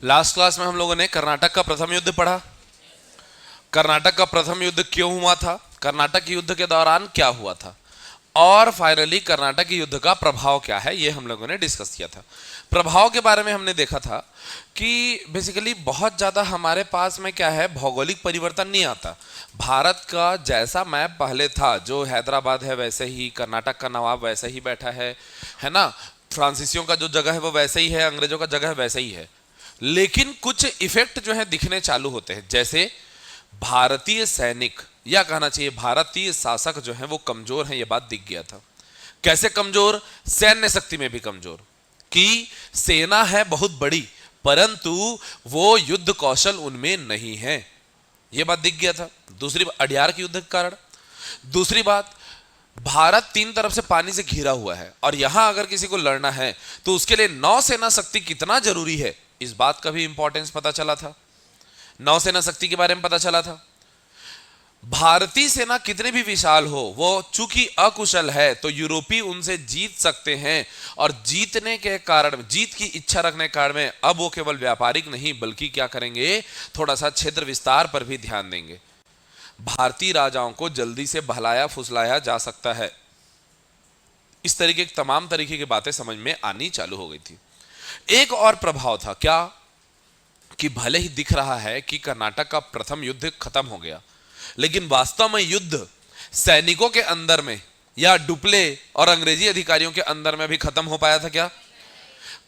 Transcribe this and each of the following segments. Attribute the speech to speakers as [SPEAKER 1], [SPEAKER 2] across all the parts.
[SPEAKER 1] Last class में हम लोगों ने कर्नाटक का प्रथम युद्ध पढ़ा। कर्नाटक का प्रथम युद्ध क्यों हुआ था, कर्नाटक युद्ध के दौरान क्या हुआ था, और फाइनली कर्नाटक युद्ध का प्रभाव क्या है, ये हम लोगों ने डिस्कस किया था। प्रभाव के बारे में हमने देखा था कि बेसिकली बहुत ज्यादा हमारे पास में क्या है, भौगोलिक परिवर्तन नहीं आता। भारत का जैसा मैप पहले था, जो हैदराबाद है वैसे ही, कर्नाटक का नवाब वैसे ही बैठा है ना, फ्रांसीसियों का जो जगह है वो वैसे ही है, अंग्रेजों का जगह वैसे ही है, लेकिन कुछ इफेक्ट जो है दिखने चालू होते हैं। जैसे भारतीय सैनिक, या कहना चाहिए भारतीय शासक जो है वो कमजोर है, ये बात दिख गया था। कैसे कमजोर? सैन्य शक्ति में भी कमजोर, कि सेना है बहुत बड़ी परंतु वो युद्ध कौशल उनमें नहीं है, ये बात दिख गया था। दूसरी बात, अड्यार के युद्ध के कारण। दूसरी बात, भारत तीन तरफ से पानी से घिरा हुआ है और यहां अगर किसी को लड़ना है तो उसके लिए नौसेना शक्ति कितना जरूरी है, इस बात का भी इंपॉर्टेंस पता चला था। नौसेना शक्ति के बारे में पता चला था। भारतीय सेना कितनी भी विशाल हो, वो चूंकि अकुशल है तो यूरोपीय उनसे जीत सकते हैं, और जीतने के कारण, जीत की इच्छा रखने के कारण में अब वो केवल व्यापारिक नहीं बल्कि क्या करेंगे, थोड़ा सा क्षेत्र विस्तार पर भी ध्यान देंगे। भारतीय राजाओं को जल्दी से बहलाया फुसलाया जा सकता है, इस तरीके की तमाम तरीके की बातें समझ में आनी चालू हो गई थी। एक और प्रभाव था क्या, कि भले ही दिख रहा है कि कर्नाटक का प्रथम युद्ध खत्म हो गया, लेकिन वास्तव में युद्ध सैनिकों के अंदर में या डुप्ले और अंग्रेजी अधिकारियों के अंदर में भी खत्म हो पाया था क्या?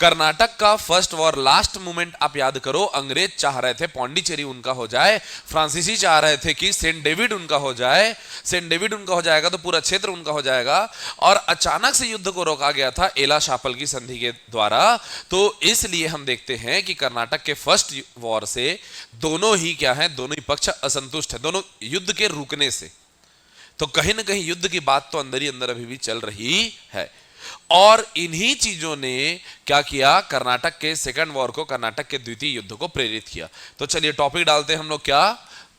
[SPEAKER 1] कर्नाटक का फर्स्ट वॉर, लास्ट मोमेंट आप याद करो, अंग्रेज चाह रहे थे पौंडीचेरी उनका हो जाए, फ्रांसीसी चाह रहे थे कि सेंट डेविड उनका हो जाए, सेंट डेविड उनका हो जाएगा तो पूरा क्षेत्र उनका हो जाएगा, और अचानक से युद्ध को रोका गया था एला शापल की संधि के द्वारा। तो इसलिए हम देखते हैं कि कर्नाटक के फर्स्ट वॉर से दोनों ही क्या है, दोनों ही पक्ष असंतुष्ट है, दोनों युद्ध के रुकने से। तो कहीं ना कहीं युद्ध की बात तो अंदर ही अंदर अभी भी चल रही है, और इन्हीं चीजों ने क्या किया, कर्नाटक के सेकंड वॉर को, कर्नाटक के द्वितीय युद्ध को प्रेरित किया। तो चलिए टॉपिक डालते हैं हम लोग, क्या,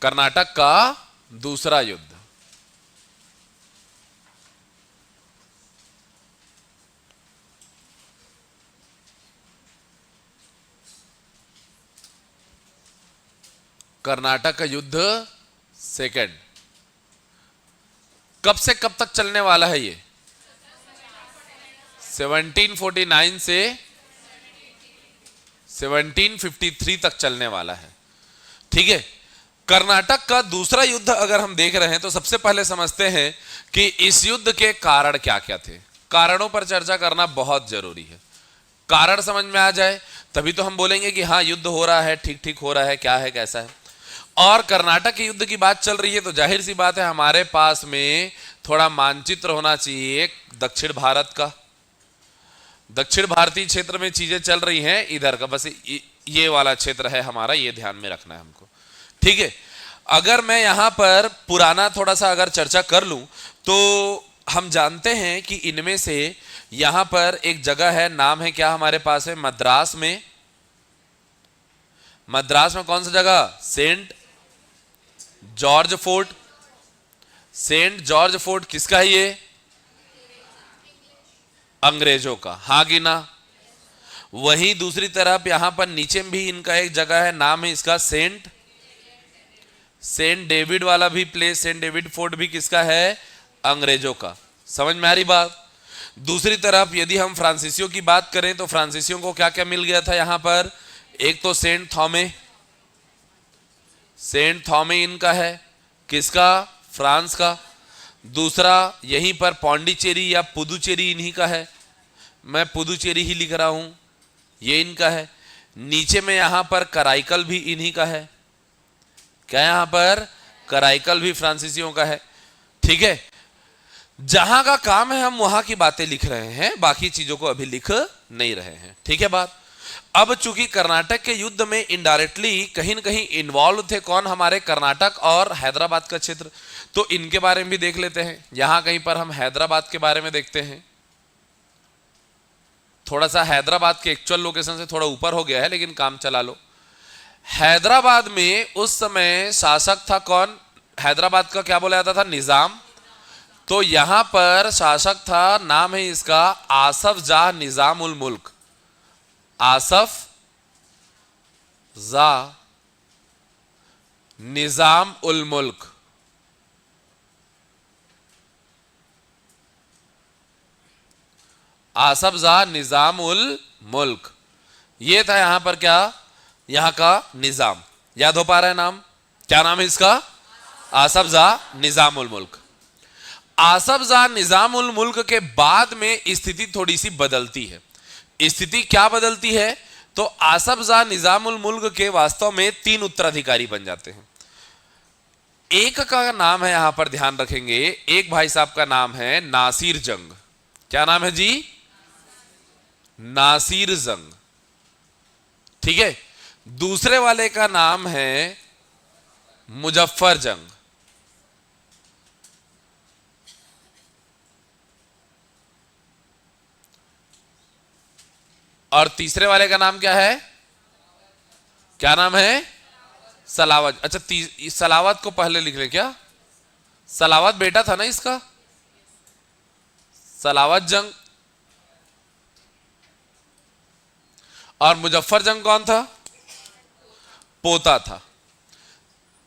[SPEAKER 1] कर्नाटक का दूसरा युद्ध। कर्नाटक का युद्ध सेकंड कब से कब तक चलने वाला है? ये 1749 से 1753 तक चलने वाला है। ठीक है, कर्नाटक का दूसरा युद्ध अगर हम देख रहे हैं तो सबसे पहले समझते हैं कि इस युद्ध के कारण क्या क्या थे। कारणों पर चर्चा करना बहुत जरूरी है। कारण समझ में आ जाए तभी तो हम बोलेंगे कि हाँ युद्ध हो रहा है, ठीक ठीक हो रहा है, क्या है कैसा है। और कर्नाटक के युद्ध की बात चल रही है तो जाहिर सी बात है हमारे पास में थोड़ा मानचित्र होना चाहिए दक्षिण भारत का। दक्षिण भारतीय क्षेत्र में चीजें चल रही हैं, इधर का बस ये वाला क्षेत्र है हमारा, ये ध्यान में रखना है हमको। ठीक है, अगर मैं यहां पर पुराना थोड़ा सा अगर चर्चा कर लूं तो हम जानते हैं कि इनमें से यहां पर एक जगह है, नाम है क्या हमारे पास है, मद्रास में। मद्रास में कौन सा जगह? Saint George Fort. Saint George Fort किसका है ये? अंग्रेजों का, हाँ कि ना। वहीं दूसरी तरफ यहां पर नीचे में भी इनका एक जगह है, नाम है इसका सेंट डेविड वाला भी प्लेस, सेंट डेविड फोर्ट भी किसका है? अंग्रेजों का। समझ में आ रही बात? दूसरी तरफ यदि हम फ्रांसीसियों की बात करें तो फ्रांसीसियों को क्या क्या मिल गया था यहां पर? एक तो सेंट थॉमे इनका है, किसका? फ्रांस का। दूसरा यहीं पर पौंडीचेरी या पुदुचेरी इन्हीं का है, मैं पुदुचेरी ही लिख रहा हूं, ये इनका है। नीचे में यहां पर कराईकल भी इन्हीं का है, क्या यहां पर? कराईकल भी फ्रांसीसियों का है। ठीक है, जहां का काम है हम वहां की बातें लिख रहे हैं, बाकी चीजों को अभी लिख नहीं रहे हैं। ठीक है बात। अब चूंकि कर्नाटक के युद्ध में इनडायरेक्टली कहीं न कहीं इन्वॉल्व थे कौन? हमारे कर्नाटक और हैदराबाद का क्षेत्र, तो इनके बारे में भी देख लेते हैं। यहां कहीं पर हम हैदराबाद के बारे में देखते हैं। थोड़ा सा हैदराबाद के एक्चुअल लोकेशन से थोड़ा ऊपर हो गया है लेकिन काम चला लो। हैदराबाद में उस समय शासक था कौन? हैदराबाद का क्या बोला जाता था? निजाम। तो यहां पर शासक था, नाम है इसका आसफ जाह निजाम उल मुल्क। आसफ जा निजाम उल मुल्क। आसफ जा निजाम उल मुल्क, ये था यहां पर क्या, यहां का निजाम। याद हो पा रहा है नाम? क्या नाम है इसका? आसफ जा निजाम उल मुल्क। आसफ जा निजाम उल मुल्क के बाद में स्थिति थोड़ी सी बदलती है। स्थिति क्या बदलती है? तो आसफ जा निजाम उल मुल्क के वास्तव में 3 उत्तराधिकारी बन जाते हैं। एक का नाम है, यहां पर ध्यान रखेंगे, एक भाई साहब का नाम है नासिर जंग। क्या नाम है जी? नासिर जंग। ठीक है। दूसरे वाले का नाम है मुजफ्फर जंग। और तीसरे वाले का नाम क्या है? क्या नाम है? सलावत। अच्छा, सलावत को पहले लिख ले क्या? सलावत बेटा था ना इसका, सलावत जंग। और मुजफ्फर जंग कौन था? पोता था।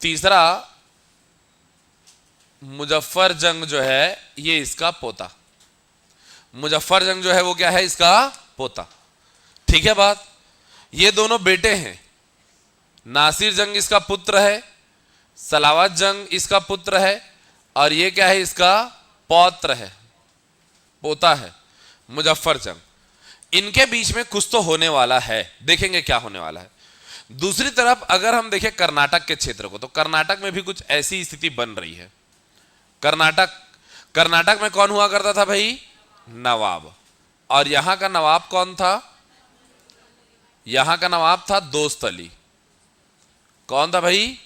[SPEAKER 1] तीसरा मुजफ्फर जंग जो है ये इसका पोता। मुजफ्फर जंग जो है वो क्या है? इसका पोता। ठीक है बात? ये दोनों बेटे हैं। नासिर जंग इसका पुत्र है, सलावत जंग इसका पुत्र है, और ये क्या है? इसका पौत्र है, पोता है, मुजफ्फर जंग। इनके बीच में कुछ तो होने वाला है, देखेंगे क्या होने वाला है। दूसरी तरफ अगर हम देखें कर्नाटक के क्षेत्र को, तो कर्नाटक में भी कुछ ऐसी स्थिति बन रही है। कर्नाटक में कौन हुआ करता था भाई? नवाब। और यहां का नवाब कौन था? यहां का नवाब था दोस्त अली। कौन था भाई?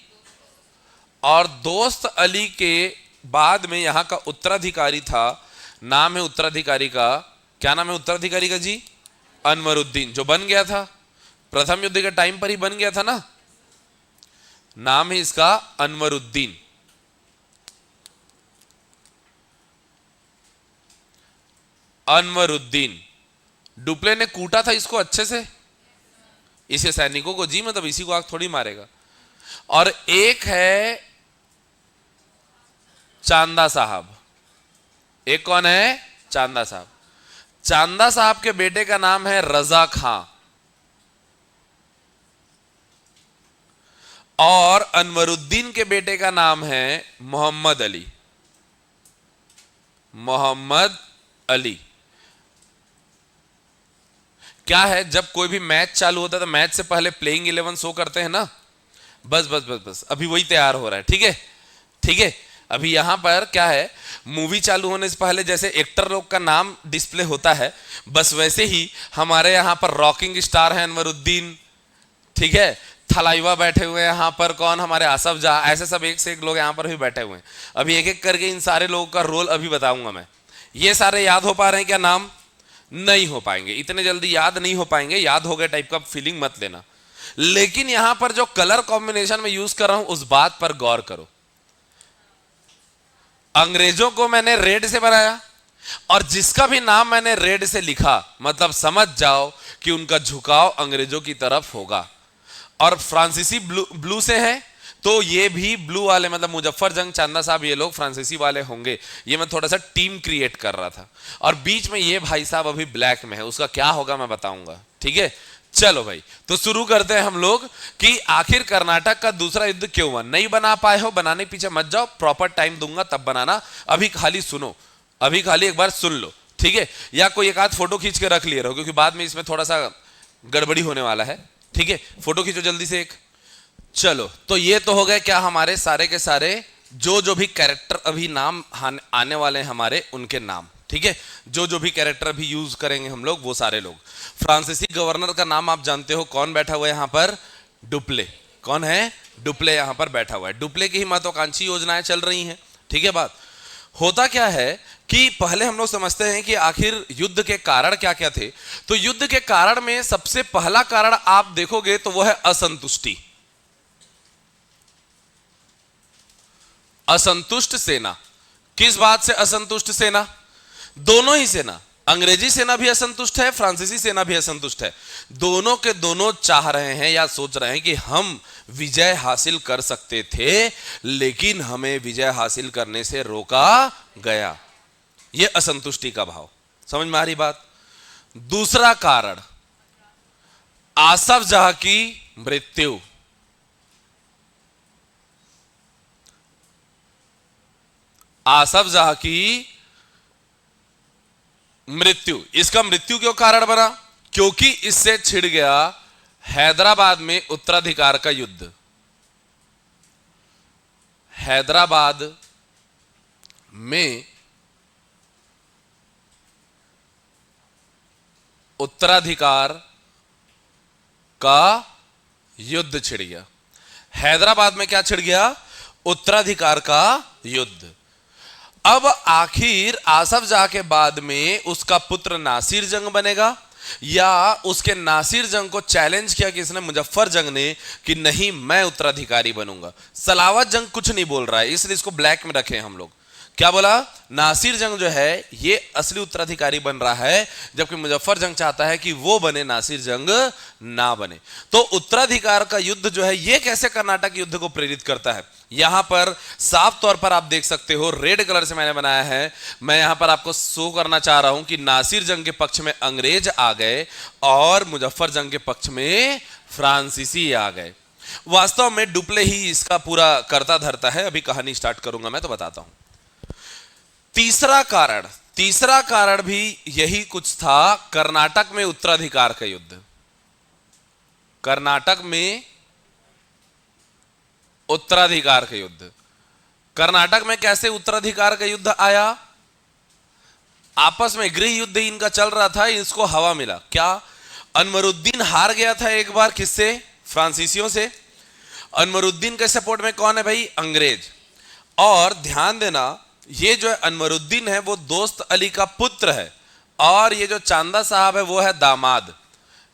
[SPEAKER 1] और दोस्त अली के बाद में यहां का उत्तराधिकारी था, नाम है उत्तराधिकारी का, क्या नाम है उत्तराधिकारी का जी? अनवरुद्दीन, जो बन गया था प्रथम युद्ध के टाइम पर ही बन गया था ना। नाम है इसका अनवरुद्दीन। अनवरुद्दीन। डुप्ले ने कूटा था इसको अच्छे से, इसे सैनिकों को जी, मतलब इसी को आग थोड़ी मारेगा। और एक है चांदा साहब। एक कौन है? चांदा साहब। चांदा साहब के बेटे का नाम है रजा खां। और अनवरुद्दीन के बेटे का नाम है मोहम्मद अली। मोहम्मद अली। क्या है, जब कोई भी मैच चालू होता है तो मैच से पहले प्लेइंग 11 शो करते हैं ना। बस बस बस बस अभी वही तैयार हो रहा है। ठीक है, ठीक है। अभी यहां पर क्या है, मूवी चालू होने से पहले जैसे एक्टर लोग का नाम डिस्प्ले होता है, बस वैसे ही हमारे यहां पर रॉकिंग स्टार है अनवरुद्दीन। ठीक है। थलाइवा बैठे हुए हैं यहां पर, कौन? हमारे आसफ जा। ऐसे सब एक से एक लोग यहां पर भी बैठे हुए हैं। अभी एक एक करके इन सारे लोगों का रोल अभी बताऊंगा मैं। ये सारे याद हो पा रहे हैं क्या? नाम नहीं हो पाएंगे, इतने जल्दी याद नहीं हो पाएंगे। याद हो गए टाइप का फीलिंग मत लेना। लेकिन यहां पर जो कलर कॉम्बिनेशन में यूज कर रहा हूं उस बात पर गौर करो। अंग्रेजों को मैंने रेड से बनाया, और जिसका भी नाम मैंने रेड से लिखा, मतलब समझ जाओ कि उनका झुकाव अंग्रेजों की तरफ होगा। और फ्रांसीसी ब्लू से है, तो ये भी ब्लू वाले, मतलब मुजफ्फर जंग, चांदा साहब, ये लोग फ्रांसीसी वाले होंगे। ये मैं थोड़ा सा टीम क्रिएट कर रहा था। और बीच में ये भाई साहब अभी ब्लैक में है, उसका क्या होगा मैं बताऊंगा। ठीक है, चलो भाई, तो शुरू करते हैं हम लोग कि आखिर कर्नाटक का दूसरा युद्ध क्यों हुआ। नहीं बना पाए हो, बनाने के पीछे मत जाओ, प्रॉपर टाइम दूंगा तब बनाना। अभी खाली सुनो, अभी खाली एक बार सुन लो। ठीक है, या कोई एक आध फोटो खींच के रख लिए रहो, क्योंकि बाद में इसमें थोड़ा सा गड़बड़ी होने वाला है। ठीक है, फोटो खींचो जल्दी से एक। चलो, तो ये तो हो गए क्या हमारे सारे के सारे जो जो भी कैरेक्टर अभी नाम आने वाले हैं हमारे, उनके नाम। ठीक है, जो जो भी कैरेक्टर अभी यूज करेंगे हम लोग, वो सारे लोग। फ्रांसीसी गवर्नर का नाम आप जानते हो, कौन बैठा हुआ है यहां पर? डुप्ले। कौन है? डुप्ले यहां पर बैठा हुआ है। डुप्ले की ही महत्वाकांक्षी योजनाएं चल रही हैं। ठीक है बात। होता क्या है कि पहले हम लोग समझते हैं कि आखिर युद्ध के कारण क्या क्या थे। तो युद्ध के कारण में सबसे पहला कारण आप देखोगे तो वो है असंतुष्टि। असंतुष्ट सेना। किस बात से असंतुष्ट सेना? दोनों ही सेना, अंग्रेजी सेना भी असंतुष्ट है, फ्रांसीसी सेना भी असंतुष्ट है। दोनों के दोनों चाह रहे हैं या सोच रहे हैं कि हम विजय हासिल कर सकते थे, लेकिन हमें विजय हासिल करने से रोका गया। यह असंतुष्टि का भाव, समझ में आ रही बात। दूसरा कारण, आसफ जाह की मृत्यु। आसफ जाह की मृत्यु, इसका मृत्यु क्यों कारण बना? क्योंकि इससे छिड़ गया हैदराबाद में उत्तराधिकार का युद्ध। हैदराबाद में उत्तराधिकार का युद्ध छिड़ गया। हैदराबाद में क्या छिड़ गया? उत्तराधिकार का युद्ध। अब आखिर आसफ जाह के बाद में उसका पुत्र नासिर जंग बनेगा, या उसके नासिर जंग को चैलेंज किया कि इसने मुजफ्फर जंग ने कि नहीं मैं उत्तराधिकारी बनूंगा। सलावत जंग कुछ नहीं बोल रहा है, इसलिए इसको ब्लैक में रखे हम लोग। क्या बोला? नासिर जंग जो है ये असली उत्तराधिकारी बन रहा है, जबकि मुजफ्फर जंग चाहता है कि वो बने, नासिर जंग ना बने। तो उत्तराधिकार का युद्ध जो है ये कैसे कर्नाटक युद्ध को प्रेरित करता है? यहां पर साफ तौर पर आप देख सकते हो, रेड कलर से मैंने बनाया है। मैं यहां पर आपको शो करना चाह रहा हूं कि नासिर जंग के पक्ष में अंग्रेज आ गए और मुजफ्फर जंग के पक्ष में फ्रांसीसी आ गए। वास्तव में डुप्ले ही इसका पूरा करता धरता है। अभी कहानी स्टार्ट करूंगा मैं तो बताता हूं। तीसरा कारण भी यही कुछ था, कर्नाटक में उत्तराधिकार का युद्ध। कर्नाटक में उत्तराधिकार का युद्ध। कर्नाटक में कैसे उत्तराधिकार का युद्ध आया? आपस में गृह युद्ध इनका चल रहा था, इसको हवा मिला। क्या? अनवरुद्दीन हार गया था एक बार, किससे? फ्रांसीसियों से। अनवरुद्दीन के सपोर्ट में कौन है भाई? अंग्रेज। और ध्यान देना, ये जो अनवरुद्दीन है वो दोस्त अली का पुत्र है, और ये जो चांदा साहब है वो है दामाद।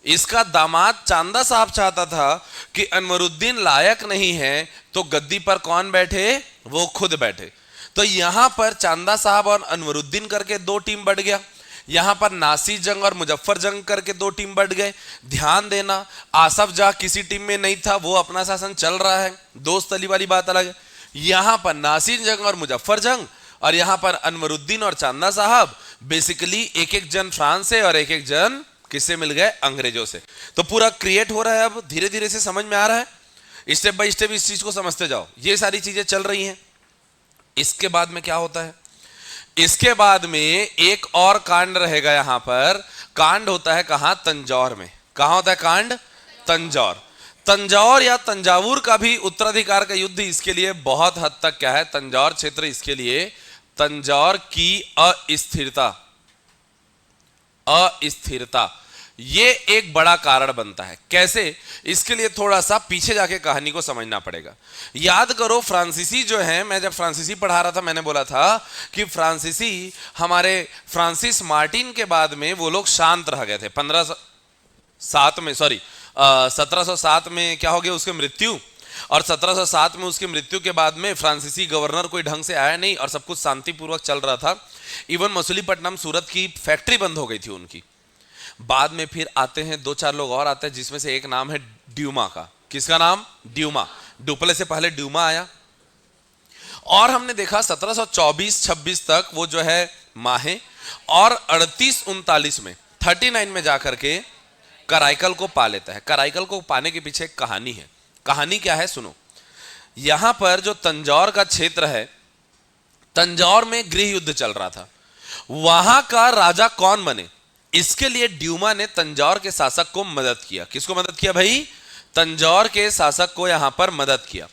[SPEAKER 1] इसका दामाद चांदा साहब चाहता था कि अनवरुद्दीन लायक नहीं है तो गद्दी पर कौन बैठे? वो खुद बैठे। तो यहां पर चांदा साहब और अनवरुद्दीन करके दो टीम बढ़ गया, यहां पर नासिर जंग और मुजफ्फर जंग करके दो टीम बढ़ गए। ध्यान देना, आसफ जाह किसी टीम में नहीं था, वो अपना शासन चल रहा है, दोस्त अली वाली बात अलग है। यहां पर नासिर जंग और मुजफ्फर जंग, और यहां पर अनवरुद्दीन और चांदा साहब, बेसिकली एक एक जन फ्रांस से और एक एक जन किससे मिल गए? अंग्रेजों से। तो पूरा क्रिएट हो रहा है। अब धीरे धीरे से समझ में आ रहा है, स्टेप बाय स्टेप इस चीज को समझते जाओ। ये सारी चीजें चल रही हैं। इसके बाद में क्या होता है? इसके बाद में एक और कांड रहेगा। यहां पर कांड होता है कहां? तंजौर में। कहां होता है कांड? तंजौर। तंजौर या तंजावुर का भी उत्तराधिकार का युद्ध इसके लिए बहुत हद तक क्या है? तंजौर क्षेत्र इसके लिए तंजौर की अस्थिरता ये एक बड़ा कारण बनता है। कैसे? इसके लिए थोड़ा सा पीछे जाके कहानी को समझना पड़ेगा। याद करो, फ्रांसीसी जो है, मैं जब फ्रांसीसी पढ़ा रहा था मैंने बोला था कि फ्रांसीसी हमारे फ्रांसिस मार्टिन के बाद में वो लोग शांत रह गए थे। 1707 में क्या हो गया? उसकी मृत्यु। और 1707 में उसकी मृत्यु के बाद में फ्रांसीसी गवर्नर कोई ढंग से आया नहीं और सब कुछ शांतिपूर्वक चल रहा था। इवन मसूलीपट्टनम सूरत की फैक्ट्री बंद हो गई थी उनकी। बाद में फिर आते हैं दो चार लोग और आते हैं, जिसमें से एक नाम है ड्यूमा का। किसका नाम? ड्यूमा। डुप्ले से पहले ड्यूमा आया। और हमने देखा 1724-26 तक वो जो है माहे, और 38-39 में 39 में जाकर के कराईकल को पा लेता है। कराईकल को पाने के पीछे एक कहानी है। कहानी क्या है सुनो। यहां पर जो तंजौर का क्षेत्र है, तंजौर में गृह युद्ध चल रहा था। वहां का राजा कौन बने, इसके लिए ड्यूमा ने तंजौर के शासक को मदद किया। किसको मदद किया भाई? तंजौर के शासक को यहां पर मदद किया।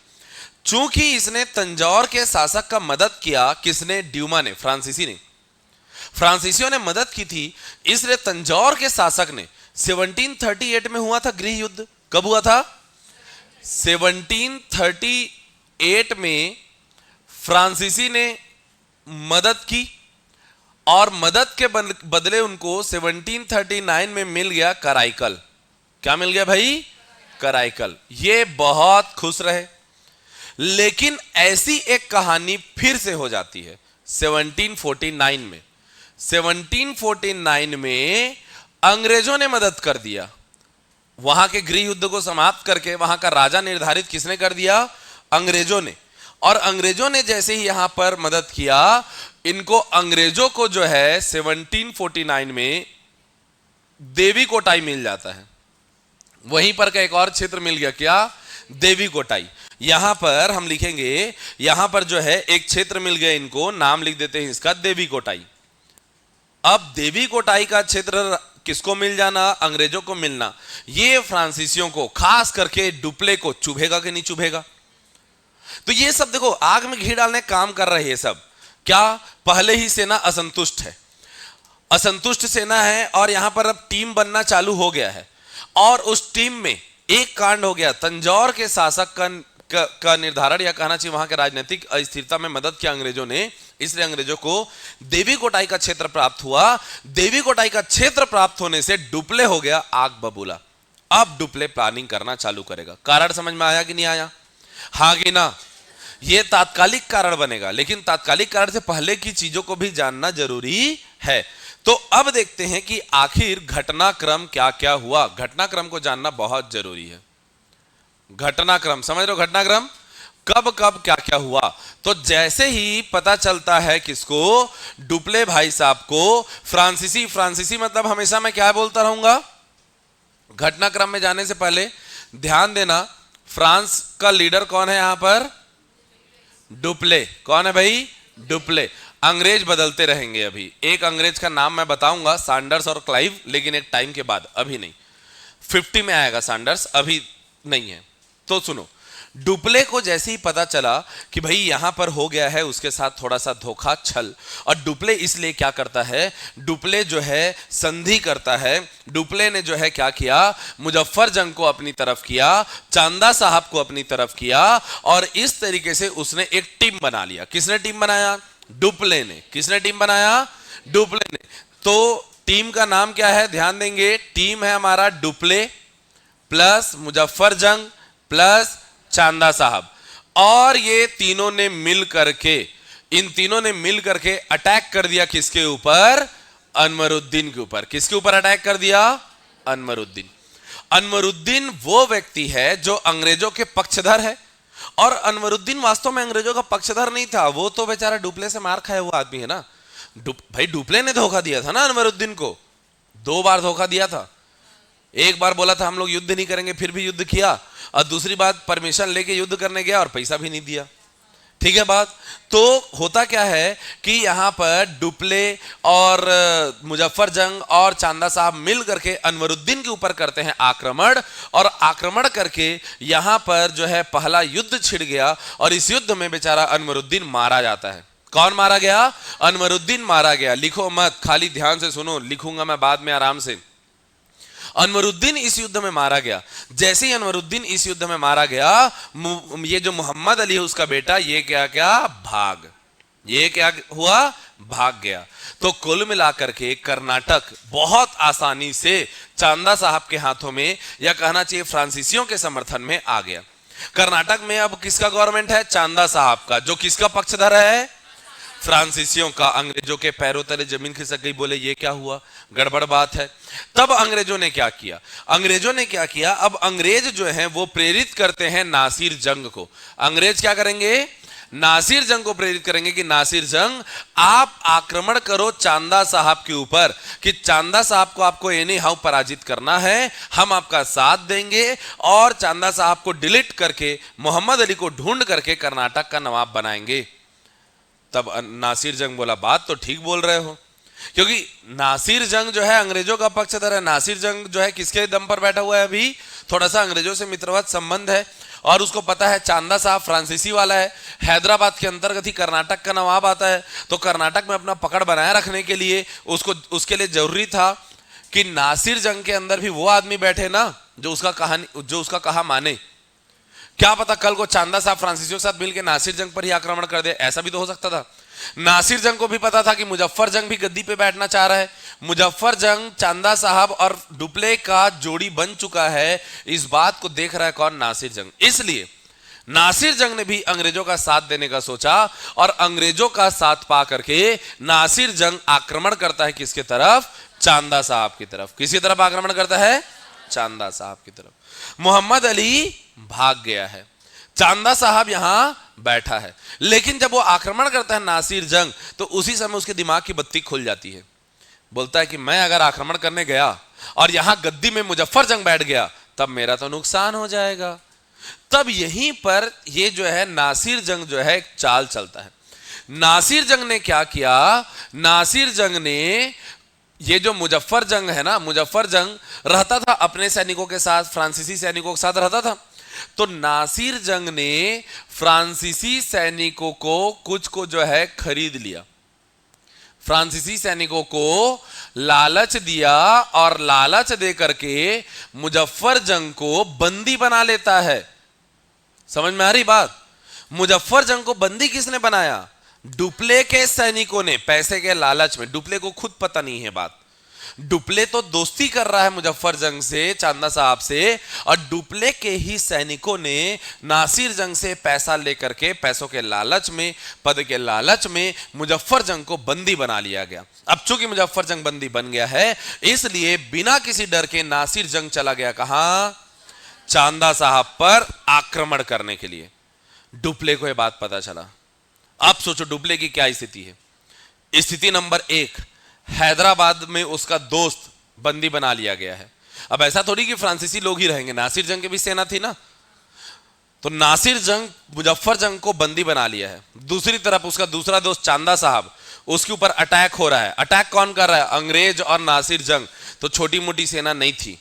[SPEAKER 1] चूंकि इसने तंजौर के शासक का मदद किया, किसने? ड्यूमा ने, फ्रांसीसी ने। फ्रांसीसियों ने मदद की थी, इसलिए तंजौर के शासक ने 1738 में हुआ था गृह युद्ध। कब हुआ था? 1738 में फ्रांसीसी ने मदद की, और मदद के बदले उनको 1739 में मिल गया कराईकल। क्या मिल गया भाई? कराईकल। ये बहुत खुश रहे। लेकिन ऐसी एक कहानी फिर से हो जाती है 1749 में। 1749 में अंग्रेजों ने मदद कर दिया। वहां के गृह युद्ध को समाप्त करके वहां का राजा निर्धारित किसने कर दिया? अंग्रेजों ने। और अंग्रेजों ने जैसे ही यहां पर मदद किया, इनको अंग्रेजों को जो है 1749 में देवी कोटाई मिल जाता है। वहीं पर का एक और क्षेत्र मिल गया, क्या? देवी कोटाई। यहां पर हम लिखेंगे, यहां पर जो है एक क्षेत्र मिल गया, इनको नाम लिख देते हैं इसका देवी कोटाई। अब देवी कोटाई का क्षेत्र किसको मिल जाना? अंग्रेजों को मिलना। ये फ्रांसीसियों को, खास करके डुप्ले को चुभेगा कि नहीं चुभेगा? तो ये सब देखो आग में घी डालने काम कर रहे हैं सब। क्या? पहले ही सेना असंतुष्ट है, असंतुष्ट सेना है, और यहां पर अब टीम बनना चालू हो गया है। और उस टीम में एक कांड हो गया, तंजौर के शासक का निर्धारण, या कहना चाहिए वहां के राजनीतिक अस्थिरता में मदद किया अंग्रेजों ने, इसलिए अंग्रेजों को देवी कोटाई का क्षेत्र प्राप्त हुआ। देवी कोटाई का क्षेत्र प्राप्त होने से डुप्ले हो गया आग बबूला। अब डुप्ले प्लानिंग करना चालू करेगा। कारण समझ में आया कि नहीं आया? हाँ कि ना? यह तात्कालिक कारण बनेगा, लेकिन तात्कालिक कारण से पहले की चीजों को भी जानना जरूरी है। तो अब देखते हैं कि आखिर घटनाक्रम क्या क्या हुआ। घटनाक्रम को जानना बहुत जरूरी है। घटनाक्रम समझ रहे हो? घटनाक्रम कब कब क्या क्या हुआ। तो जैसे ही पता चलता है किसको? डुप्ले भाई साहब को। फ्रांसीसी मतलब हमेशा मैं क्या बोलता रहूंगा, घटनाक्रम में जाने से पहले ध्यान देना, फ्रांस का लीडर कौन है यहां पर? डुप्ले। कौन है भाई? डुप्ले। अंग्रेज बदलते रहेंगे। अभी एक अंग्रेज का नाम मैं बताऊंगा, सैंडर्स और क्लाइव, लेकिन एक टाइम के बाद, अभी नहीं। 50 में आएगा सैंडर्स, अभी नहीं है। तो सुनो, डुप्ले को जैसे ही पता चला कि भाई यहां पर हो गया है उसके साथ थोड़ा सा धोखा छल, और डुप्ले इसलिए क्या करता है, डुप्ले जो है संधि करता है। डुप्ले ने जो है क्या किया, मुजफ्फर जंग को अपनी तरफ किया, चांदा साहब को अपनी तरफ किया, और इस तरीके से उसने एक टीम बना लिया। किसने टीम बनाया? डुप्ले ने। किसने टीम बनाया? डुप्ले ने। तो टीम का नाम क्या है? ध्यान देंगे, टीम है हमारा डुप्ले प्लस मुजफ्फर जंग प्लस चांदा साहब। और ये तीनों ने मिल करके, इन तीनों ने मिल करके अटैक कर दिया किसके ऊपर? अनवरुद्दीन के ऊपर। किसके ऊपर अटैक कर दिया? अनवरुद्दीन। अनवरुद्दीन वो व्यक्ति है जो अंग्रेजों के पक्षधर है, और अनवरुद्दीन वास्तव में अंग्रेजों का पक्षधर नहीं था, वो तो बेचारा डुप्ले से मार खाया हुआ आदमी है ना। भाई डुप्ले ने धोखा दिया था ना अनवरुद्दीन को, 2 बार धोखा दिया था। एक बार बोला था हम लोग युद्ध नहीं करेंगे, फिर भी युद्ध किया, और दूसरी बात परमिशन लेके युद्ध करने गया और पैसा भी नहीं दिया। ठीक है बात? तो होता क्या है कि यहां पर डुप्ले और मुजफ्फर जंग और चांदा साहब मिल करके अनवरुद्दीन के ऊपर करते हैं आक्रमण, और आक्रमण करके यहां पर जो है पहला युद्ध छिड़ गया, और इस युद्ध में बेचारा अनवरुद्दीन मारा जाता है। कौन मारा गया? अनवरुद्दीन मारा गया। लिखो मत, खाली ध्यान से सुनो, लिखूंगा मैं बाद में आराम से। अनवरुद्दीन इस युद्ध में मारा गया। जैसे ही अनवरुद्दीन इस युद्ध में मारा गया, ये जो मोहम्मद अली है उसका बेटा, ये क्या क्या भाग, ये क्या हुआ? भाग गया। तो कुल मिलाकर के कर्नाटक बहुत आसानी से चांदा साहब के हाथों में, या कहना चाहिए फ्रांसीसियों के समर्थन में आ गया। कर्नाटक में अब किसका गवर्नमेंट है? चांदा साहब का, जो किसका पक्षधर है? फ्रांसीसियों का। अंग्रेजों के पैरों तले जमीन खिसक गई, बोले ये क्या हुआ, गड़बड़ बात है। तब अंग्रेजों ने क्या किया? अंग्रेजों ने क्या किया, अब अंग्रेज जो हैं वो प्रेरित करते हैं नासिर जंग को। अंग्रेज क्या करेंगे? नासिर जंग को प्रेरित करेंगे कि नासिर जंग आप आक्रमण करो चांदा साहब के ऊपर, कि चांदा साहब को आपको एनी हाउ पराजित करना है, हम आपका साथ देंगे, और चांदा साहब को डिलीट करके मोहम्मद अली को ढूंढ करके कर्नाटक का नवाब बनाएंगे। तब नासिर जंग बोला बात तो ठीक बोल रहे हो, क्योंकि नासिर जंग जो है अंग्रेजों का पक्षधर है। नासिर जंग जो है किसके दम पर बैठा हुआ है? अभी थोड़ा सा अंग्रेजों से मित्रवत संबंध है, और उसको पता है चांदा साहब फ्रांसीसी वाला है, हैदराबाद के अंतर्गत ही कर्नाटक का नवाब आता है। तो कर्नाटक में अपना पकड़ बनाए रखने के लिए उसके लिए जरूरी था कि नासिर जंग के अंदर भी वो आदमी बैठे ना जो उसका कहा माने। क्या पता कल को चांदा साहब फ्रांसीसियों के साथ मिलकर नासिर जंग पर ही आक्रमण कर दे, ऐसा भी तो हो सकता था। नासिर जंग को भी पता था कि मुजफ्फर जंग भी गद्दी पे बैठना चाह रहा है। मुजफ्फर जंग, चांदा साहब और डुप्ले का जोड़ी बन चुका है, इस बात को देख रहा है कौन? नासिर जंग। इसलिए नासिर जंग ने भी अंग्रेजों का साथ देने का सोचा और अंग्रेजों का साथ पा करके नासिर जंग आक्रमण करता है किसके तरफ? चांदा साहब की तरफ। किसकी तरफ आक्रमण करता है? चांदा साहब की तरफ। मोहम्मद अली भाग गया है, चांदा साहब यहां बैठा है। लेकिन जब वो आक्रमण करता है नासिर जंग, तो उसी समय उसके दिमाग की बत्ती खुल जाती है। बोलता है कि मैं अगर आक्रमण करने गया और यहां गद्दी में मुजफ्फर जंग बैठ गया, तब मेरा तो नुकसान हो जाएगा। तब यहीं पर ये जो है नासिर जंग जो है एक चाल चलता है। नासिर जंग ने क्या किया? नासिर जंग ने ये जो मुजफ्फर जंग है ना, मुजफ्फर जंग रहता था अपने सैनिकों के साथ, फ्रांसीसी सैनिकों के साथ रहता था। तो नासिर जंग ने फ्रांसीसी सैनिकों को कुछ को जो है खरीद लिया, फ्रांसीसी सैनिकों को लालच दिया और लालच दे करके मुजफ्फर जंग को बंदी बना लेता है। समझ में आ रही बात? मुजफ्फर जंग को बंदी किसने बनाया? डुप्ले के सैनिकों ने, पैसे के लालच में। डुप्ले को खुद पता नहीं है बात। डुप्ले तो दोस्ती कर रहा है मुजफ्फर जंग से, चांदा साहब से, और डुप्ले के ही सैनिकों ने नासिर जंग से पैसा लेकर के, पैसों के लालच में, पद के लालच में मुजफ्फर जंग को बंदी बना लिया गया। अब चूंकि मुजफ्फर जंग बंदी बन गया है, इसलिए बिना किसी डर के नासिर जंग चला गया कहां? चांदा साहब पर आक्रमण करने के लिए। डुप्ले को यह बात पता चला। आप सोचो डुप्ले की क्या स्थिति है। स्थिति नंबर 1, हैदराबाद में उसका दोस्त बंदी बना लिया गया है। अब ऐसा थोड़ी कि फ्रांसीसी लोग ही रहेंगे, नासिर जंग की भी सेना थी ना। तो नासिर जंग मुजफ्फर जंग को बंदी बना लिया है। दूसरी तरफ उसका दूसरा दोस्त चांदा साहब, उसके ऊपर अटैक हो रहा है। अटैक कौन कर रहा है? अंग्रेज और नासिर जंग। तो छोटी मोटी सेना नहीं थी।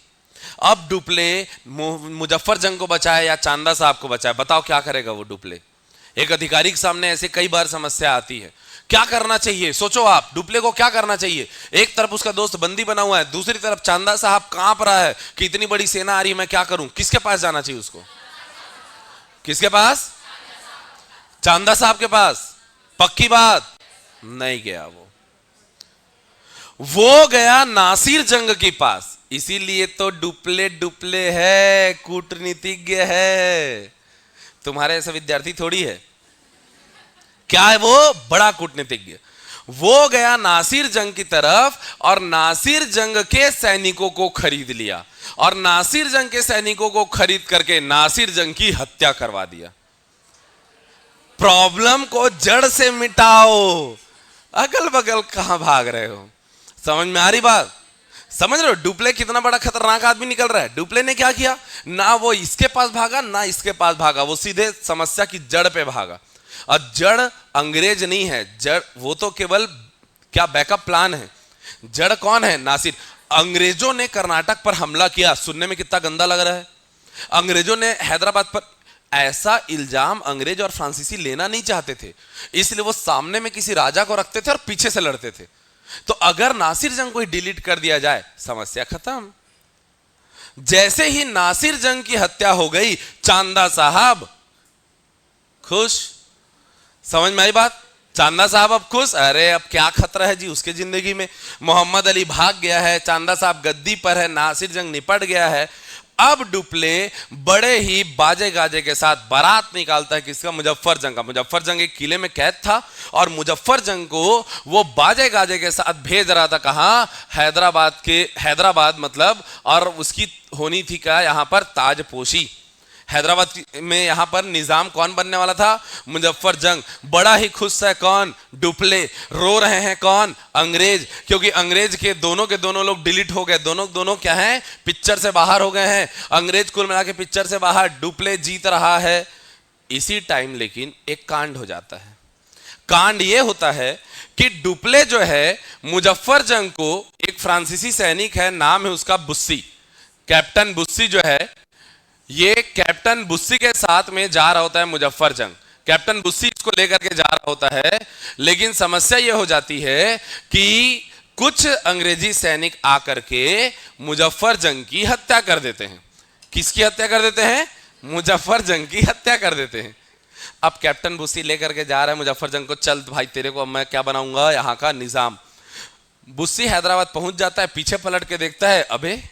[SPEAKER 1] अब डुप्ले मुजफ्फर जंग को बचाए या चांदा साहब को बचाए? बताओ क्या करेगा वो डुप्ले? एक अधिकारी के सामने ऐसे कई बार समस्या आती है, क्या करना चाहिए? सोचो आप, डुप्ले को क्या करना चाहिए? एक तरफ उसका दोस्त बंदी बना हुआ है, दूसरी तरफ चांदा साहब कांप रहा है कि इतनी बड़ी सेना आ रही है, मैं क्या करूं? किसके पास जाना चाहिए उसको? किसके पास? चांदा साहब के पास। पक्की बात? नहीं गया वो गया नासिर जंग के पास। इसीलिए तो डुप्ले डुप्ले है, कूटनीतिज्ञ है। तुम्हारे ऐसा विद्यार्थी थोड़ी है। क्या है वो? बड़ा कूटनीतिज्ञ। वो गया नासिर जंग की तरफ और नासिर जंग के सैनिकों को खरीद लिया और नासिर जंग के सैनिकों को खरीद करके नासिर जंग की हत्या करवा दिया। प्रॉब्लम को जड़ से मिटाओ, अगल बगल कहां भाग रहे हो? समझ में आ रही बात? समझ रहे हो डुप्ले कितना बड़ा खतरनाक आदमी निकल रहा है? डुप्ले ने क्या किया? ना वो इसके पास भागा ना इसके पास भागा, वो सीधे समस्या की जड़ पे भागा। और जड़ अंग्रेज नहीं है, जड़ वो तो केवल क्या बैकअप प्लान है। जड़ कौन है? नासिर। अंग्रेजों ने कर्नाटक पर हमला किया, सुनने में कितना गंदा लग रहा है। अंग्रेजों ने हैदराबाद पर, ऐसा इल्जाम अंग्रेज और फ्रांसीसी लेना नहीं चाहते थे, इसलिए वो सामने में किसी राजा को रखते थे और पीछे से लड़ते थे। तो अगर नासिर जंग को ही डिलीट कर दिया जाए, समस्या खत्म। जैसे ही नासिर जंग की हत्या हो गई, चांदा साहब खुश। समझ में आई बात? चांदा साहब अब खुश। अरे अब क्या खतरा है जी उसके जिंदगी में? मोहम्मद अली भाग गया है, चांदा साहब गद्दी पर है, नासिर जंग निपट गया है। अब डुप्ले बड़े ही बाजे गाजे के साथ बारात निकालता है किसका? मुजफ्फर जंग का। मुजफ्फर जंग एक किले में कैद था और मुजफ्फर जंग को वो बाजे गाजे के साथ भेज रहा था कहां? हैदराबाद मतलब, और उसकी होनी थी क्या यहां पर? ताजपोशी। हैदराबाद में यहां पर निजाम कौन बनने वाला था? मुजफ्फर जंग। बड़ा ही खुश है कौन? डुप्ले। रो रहे हैं कौन? अंग्रेज, क्योंकि अंग्रेज के दोनों लोग डिलीट हो गए। दोनों क्या हैं? पिक्चर से बाहर हो गए हैं। अंग्रेज कुल मिला के पिक्चर से बाहर, डुप्ले जीत रहा है। इसी टाइम लेकिन एक कांड हो जाता है। कांड यह होता है कि डुप्ले जो है मुजफ्फर जंग को, एक फ्रांसीसी सैनिक है, नाम है उसका बुस्सी, कैप्टन बुस्सी जो है, ये कैप्टन बुस्सी के साथ में जा रहा होता है मुजफ्फर जंग। कैप्टन बुस्सी इसको लेकर के जा रहा होता है, लेकिन समस्या यह हो जाती है कि कुछ अंग्रेजी सैनिक आकर के मुजफ्फर जंग की हत्या कर देते हैं। किसकी हत्या कर देते हैं? मुजफ्फर जंग की हत्या कर देते हैं। अब कैप्टन बुस्सी लेकर के जा रहा है मुजफ्फर जंग को, चल भाई तेरे को मैं क्या बनाऊंगा यहां का निजाम। बुस्सी हैदराबाद पहुंच जाता है, पीछे पलट के देखता है, अबे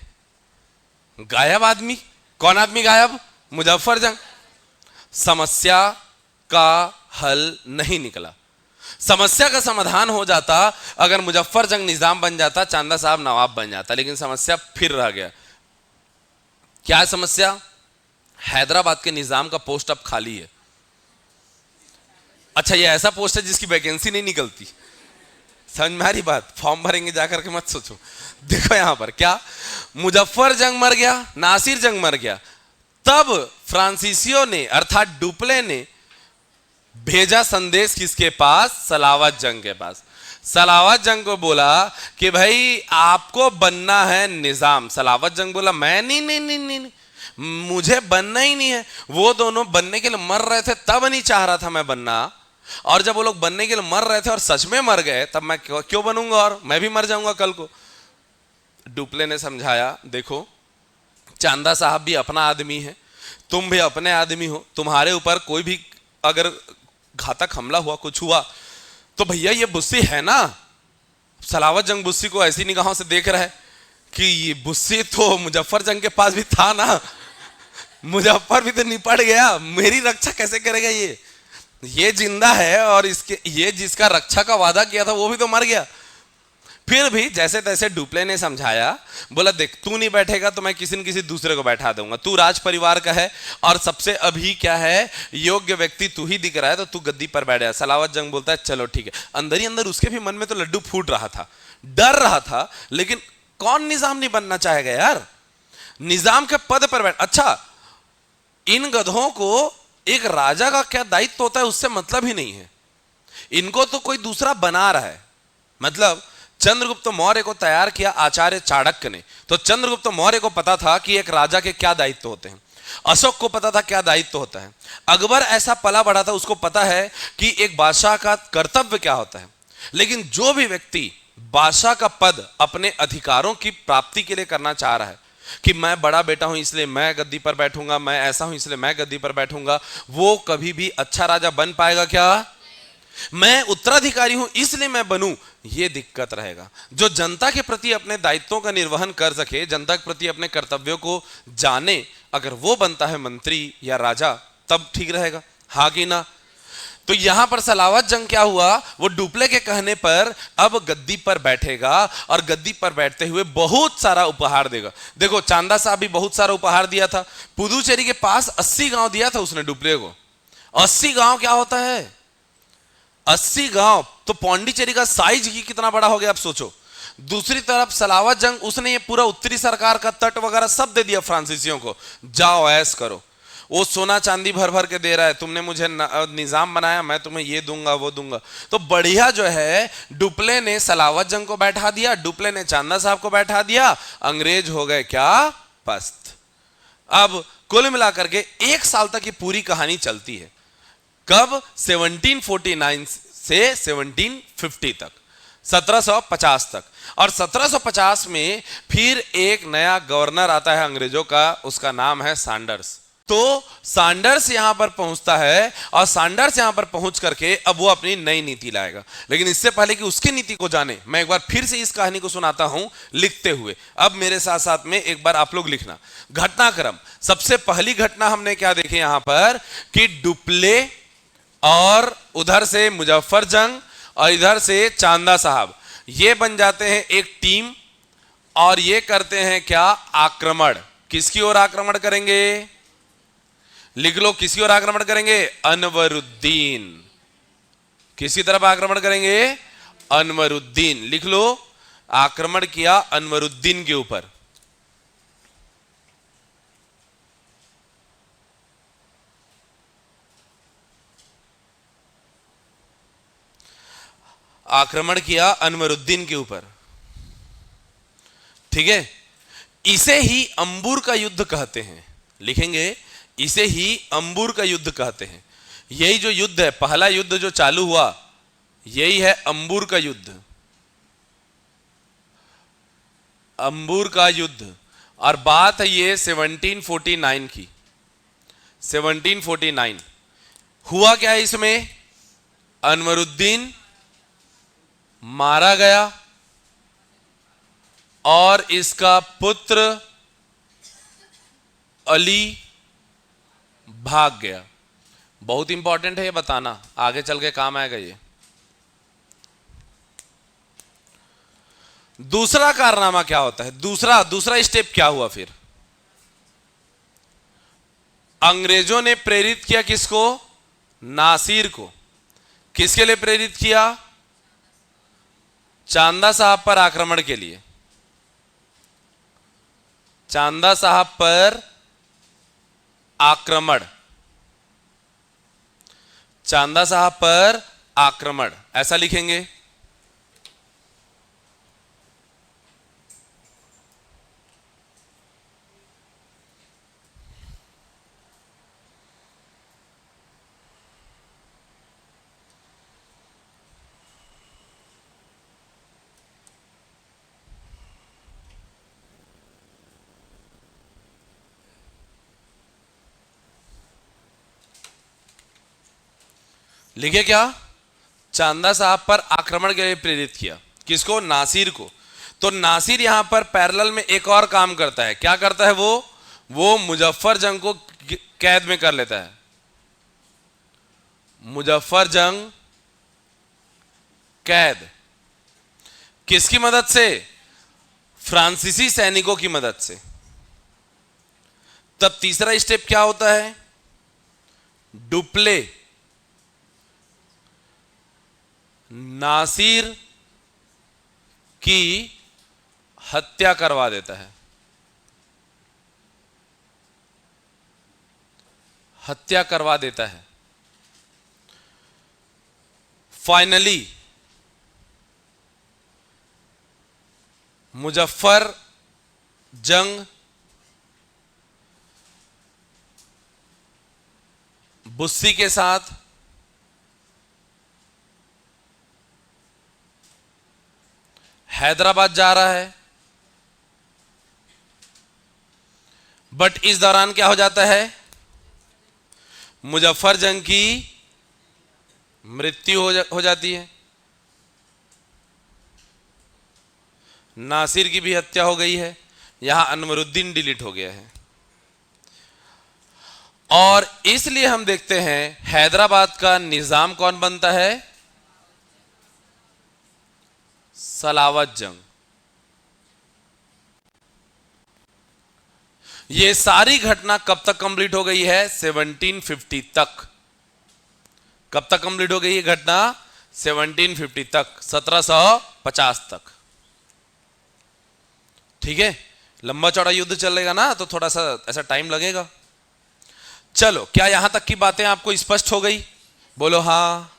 [SPEAKER 1] गायब आदमी। कौन आदमी गायब? मुजफ्फर जंग। समस्या का हल नहीं निकला। समस्या का समाधान हो जाता अगर मुजफ्फर जंग निजाम बन जाता, चांदा साहब नवाब बन जाता, लेकिन समस्या फिर रह गया। क्या है समस्या? हैदराबाद के निजाम का पोस्ट अब खाली है। अच्छा, ये ऐसा पोस्ट है जिसकी वैकेंसी नहीं निकलती। समझ में आ रही बात? फॉर्म भरेंगे जाकर के मत सोचो। देखो यहां पर क्या, मुजफ्फर जंग मर गया, नासिर जंग मर गया, तब फ्रांसीसियो ने अर्थात डुप्ले ने भेजा संदेश किसके पास? सलावत जंग के पास। सलावत जंग को बोला कि भाई आपको बनना है निजाम। सलावत जंग बोला मैं नहीं नहीं नहीं नहीं, नहीं मुझे बनना ही नहीं है। वो दोनों बनने के लिए मर रहे थे, तब नहीं चाह रहा था मैं बनना, और जब वो लोग बनने के लिए मर रहे थे और सच में मर गए, तब मैं क्यों बनूंगा, और मैं भी मर जाऊंगा कल को। डुप्ले ने समझाया, देखो चांदा साहब भी अपना आदमी है, तुम भी अपने आदमी हो, तुम्हारे ऊपर कोई भी अगर घातक हमला हुआ, कुछ हुआ, तो भैया ये बुस्सी है ना। सलावत जंग बुस्सी को ऐसी निगाहों से देख रहा है कि ये बुस्सी तो मुजफ्फर जंग के पास भी था ना, मुजफ्फर भी तो निपट गया, मेरी रक्षा कैसे करेगा ये जिंदा है, और इसके ये जिसका रक्षा का वादा किया था वो भी तो मर गया। फिर भी जैसे तैसे डुप्ले ने समझाया, बोला देख तू नहीं बैठेगा तो मैं किसी न किसी दूसरे को बैठा दूंगा, तू राज परिवार का है और सबसे अभी क्या है योग्य व्यक्ति तू ही दिख रहा है, तो तू गद्दी पर बैठ जा। सलावत जंग बोलता है चलो ठीक है। अंदर ही अंदर उसके भी मन में तो लड्डू फूट रहा था, डर रहा था, लेकिन कौन निजाम नहीं बनना चाहेगा यार, निजाम के पद पर बैठ। अच्छा, इन गधों को एक राजा का क्या दायित्व होता है उससे मतलब ही नहीं है, इनको तो कोई दूसरा बना रहा है। मतलब चंद्रगुप्त मौर्य को तैयार किया आचार्य चाणक्य ने, तो चंद्रगुप्त मौर्य को पता था कि एक राजा के क्या दायित्व होते हैं, अशोक को पता था क्या दायित्व होता है, अकबर ऐसा पला बढ़ा था, उसको पता है कि एक बादशाह का कर्तव्य क्या होता है। लेकिन जो भी व्यक्ति बादशाह का पद अपने अधिकारों की प्राप्ति के लिए करना चाह रहा है कि मैं बड़ा बेटा हूं इसलिए मैं गद्दी पर बैठूंगा, मैं ऐसा हूं इसलिए मैं गद्दी पर बैठूंगा, वो कभी भी अच्छा राजा बन पाएगा क्या? मैं उत्तराधिकारी हूं इसलिए मैं बनूं, यह दिक्कत रहेगा। जो जनता के प्रति अपने दायित्वों का निर्वहन कर सके, जनता के प्रति अपने कर्तव्यों को जाने, अगर वो बनता है मंत्री या राजा, तब ठीक रहेगा, हाँ कि ना? तो यहां पर सलावत जंग क्या हुआ, वो डुप्ले के कहने पर अब गद्दी पर बैठेगा और गद्दी पर बैठते हुए बहुत सारा उपहार देगा। देखो चांदा साहब भी बहुत सारा उपहार दिया था, पुदुचेरी के पास 80 गांव दिया था उसने डुप्ले को। 80 गांव क्या होता है? 80 गांव तो पौंडीचेरी का साइज ही कितना बड़ा हो गया, आप सोचो। दूसरी तरफ सलावत जंग उसने ये पूरा उत्तरी सरकार का तट वगैरह सब दे दिया फ्रांसीसियों को, जाओ ऐश करो। वो सोना चांदी भर भर के दे रहा है, तुमने मुझे निजाम बनाया, मैं तुम्हें ये दूंगा वो दूंगा। तो बढ़िया जो है डुप्ले ने सलावत जंग को बैठा दिया, डुप्ले ने चांदा साहब को बैठा दिया, अंग्रेज हो गए क्या? पस्त। अब कुल मिलाकर के 1 साल तक ये पूरी कहानी चलती है। कब? 1749 से 1750 तक, 1750 तक। और 1750 में फिर एक नया गवर्नर आता है अंग्रेजों का, उसका नाम है सैंडर्स। तो सैंडर्स यहां पर पहुंचता है और सैंडर्स यहां पर पहुंच करके अब वो अपनी नई नीति लाएगा। लेकिन इससे पहले कि उसकी नीति को जाने, मैं एक बार फिर से इस कहानी को सुनाता हूं लिखते हुए। अब मेरे साथ साथ में एक बार आप लोग लिखना। घटनाक्रम, सबसे पहली घटना हमने क्या देखी यहां पर कि डुप्ले और उधर से मुजफ्फर जंग और इधर से चांदा साहब, ये बन जाते हैं एक टीम और ये करते हैं क्या? आक्रमण। किसकी ओर आक्रमण करेंगे? लिख लो, किसकी ओर आक्रमण करेंगे? अनवरुद्दीन। किसकी तरफ आक्रमण करेंगे? अनवरुद्दीन। लिख लो, आक्रमण किया अनवरुद्दीन के ऊपर। आक्रमण किया अनवरुद्दीन के ऊपर, ठीक है। इसे ही अंबुर का युद्ध कहते हैं, लिखेंगे, इसे ही अंबुर का युद्ध कहते हैं। यही जो युद्ध है, पहला युद्ध जो चालू हुआ, यही है अंबुर का युद्ध। अंबुर का युद्ध। और बात है ये 1749 की। 1749 हुआ क्या है इसमें? अनवरुद्दीन मारा गया और इसका पुत्र अली भाग गया। बहुत इंपॉर्टेंट है ये बताना, आगे चल के काम आएगा ये। दूसरा कारनामा क्या होता है, दूसरा स्टेप क्या हुआ फिर? अंग्रेजों ने प्रेरित किया किसको? नासिर को। किसके लिए प्रेरित किया? चांदा साहब पर आक्रमण के लिए। चांदा साहब पर आक्रमण, चांदा साहब पर आक्रमण, ऐसा लिखेंगे। लिखे क्या? चांदा साहब पर आक्रमण के लिए प्रेरित किया। किसको? नासिर को। तो नासिर यहां पर पैरेलल में एक और काम करता है। क्या करता है वो मुजफ्फर जंग को कैद में कर लेता है। मुजफ्फर जंग कैद किसकी मदद से? फ्रांसीसी सैनिकों की मदद से। तब तीसरा स्टेप क्या होता है? डुप्ले नासिर की हत्या करवा देता है। हत्या करवा देता है। फाइनली मुजफ्फर जंग बुस्सी के साथ हैदराबाद जा रहा है, बट इस दौरान क्या हो जाता है? मुजफ्फर जंग की मृत्यु हो जाती है। नासिर की भी हत्या हो गई है। यहां अनवरुद्दीन डिलीट हो गया है। और इसलिए हम देखते हैं हैदराबाद का निजाम कौन बनता है? सलावत जंग। ये सारी घटना कब तक कंप्लीट हो गई है? 1750 तक। कब तक कंप्लीट हो गई है घटना? 1750 तक, 1750 तक। ठीक है, लंबा चौड़ा युद्ध चलेगा ना, तो थोड़ा सा ऐसा टाइम लगेगा। चलो, क्या यहां तक की बातें आपको स्पष्ट हो गई? बोलो हाँ।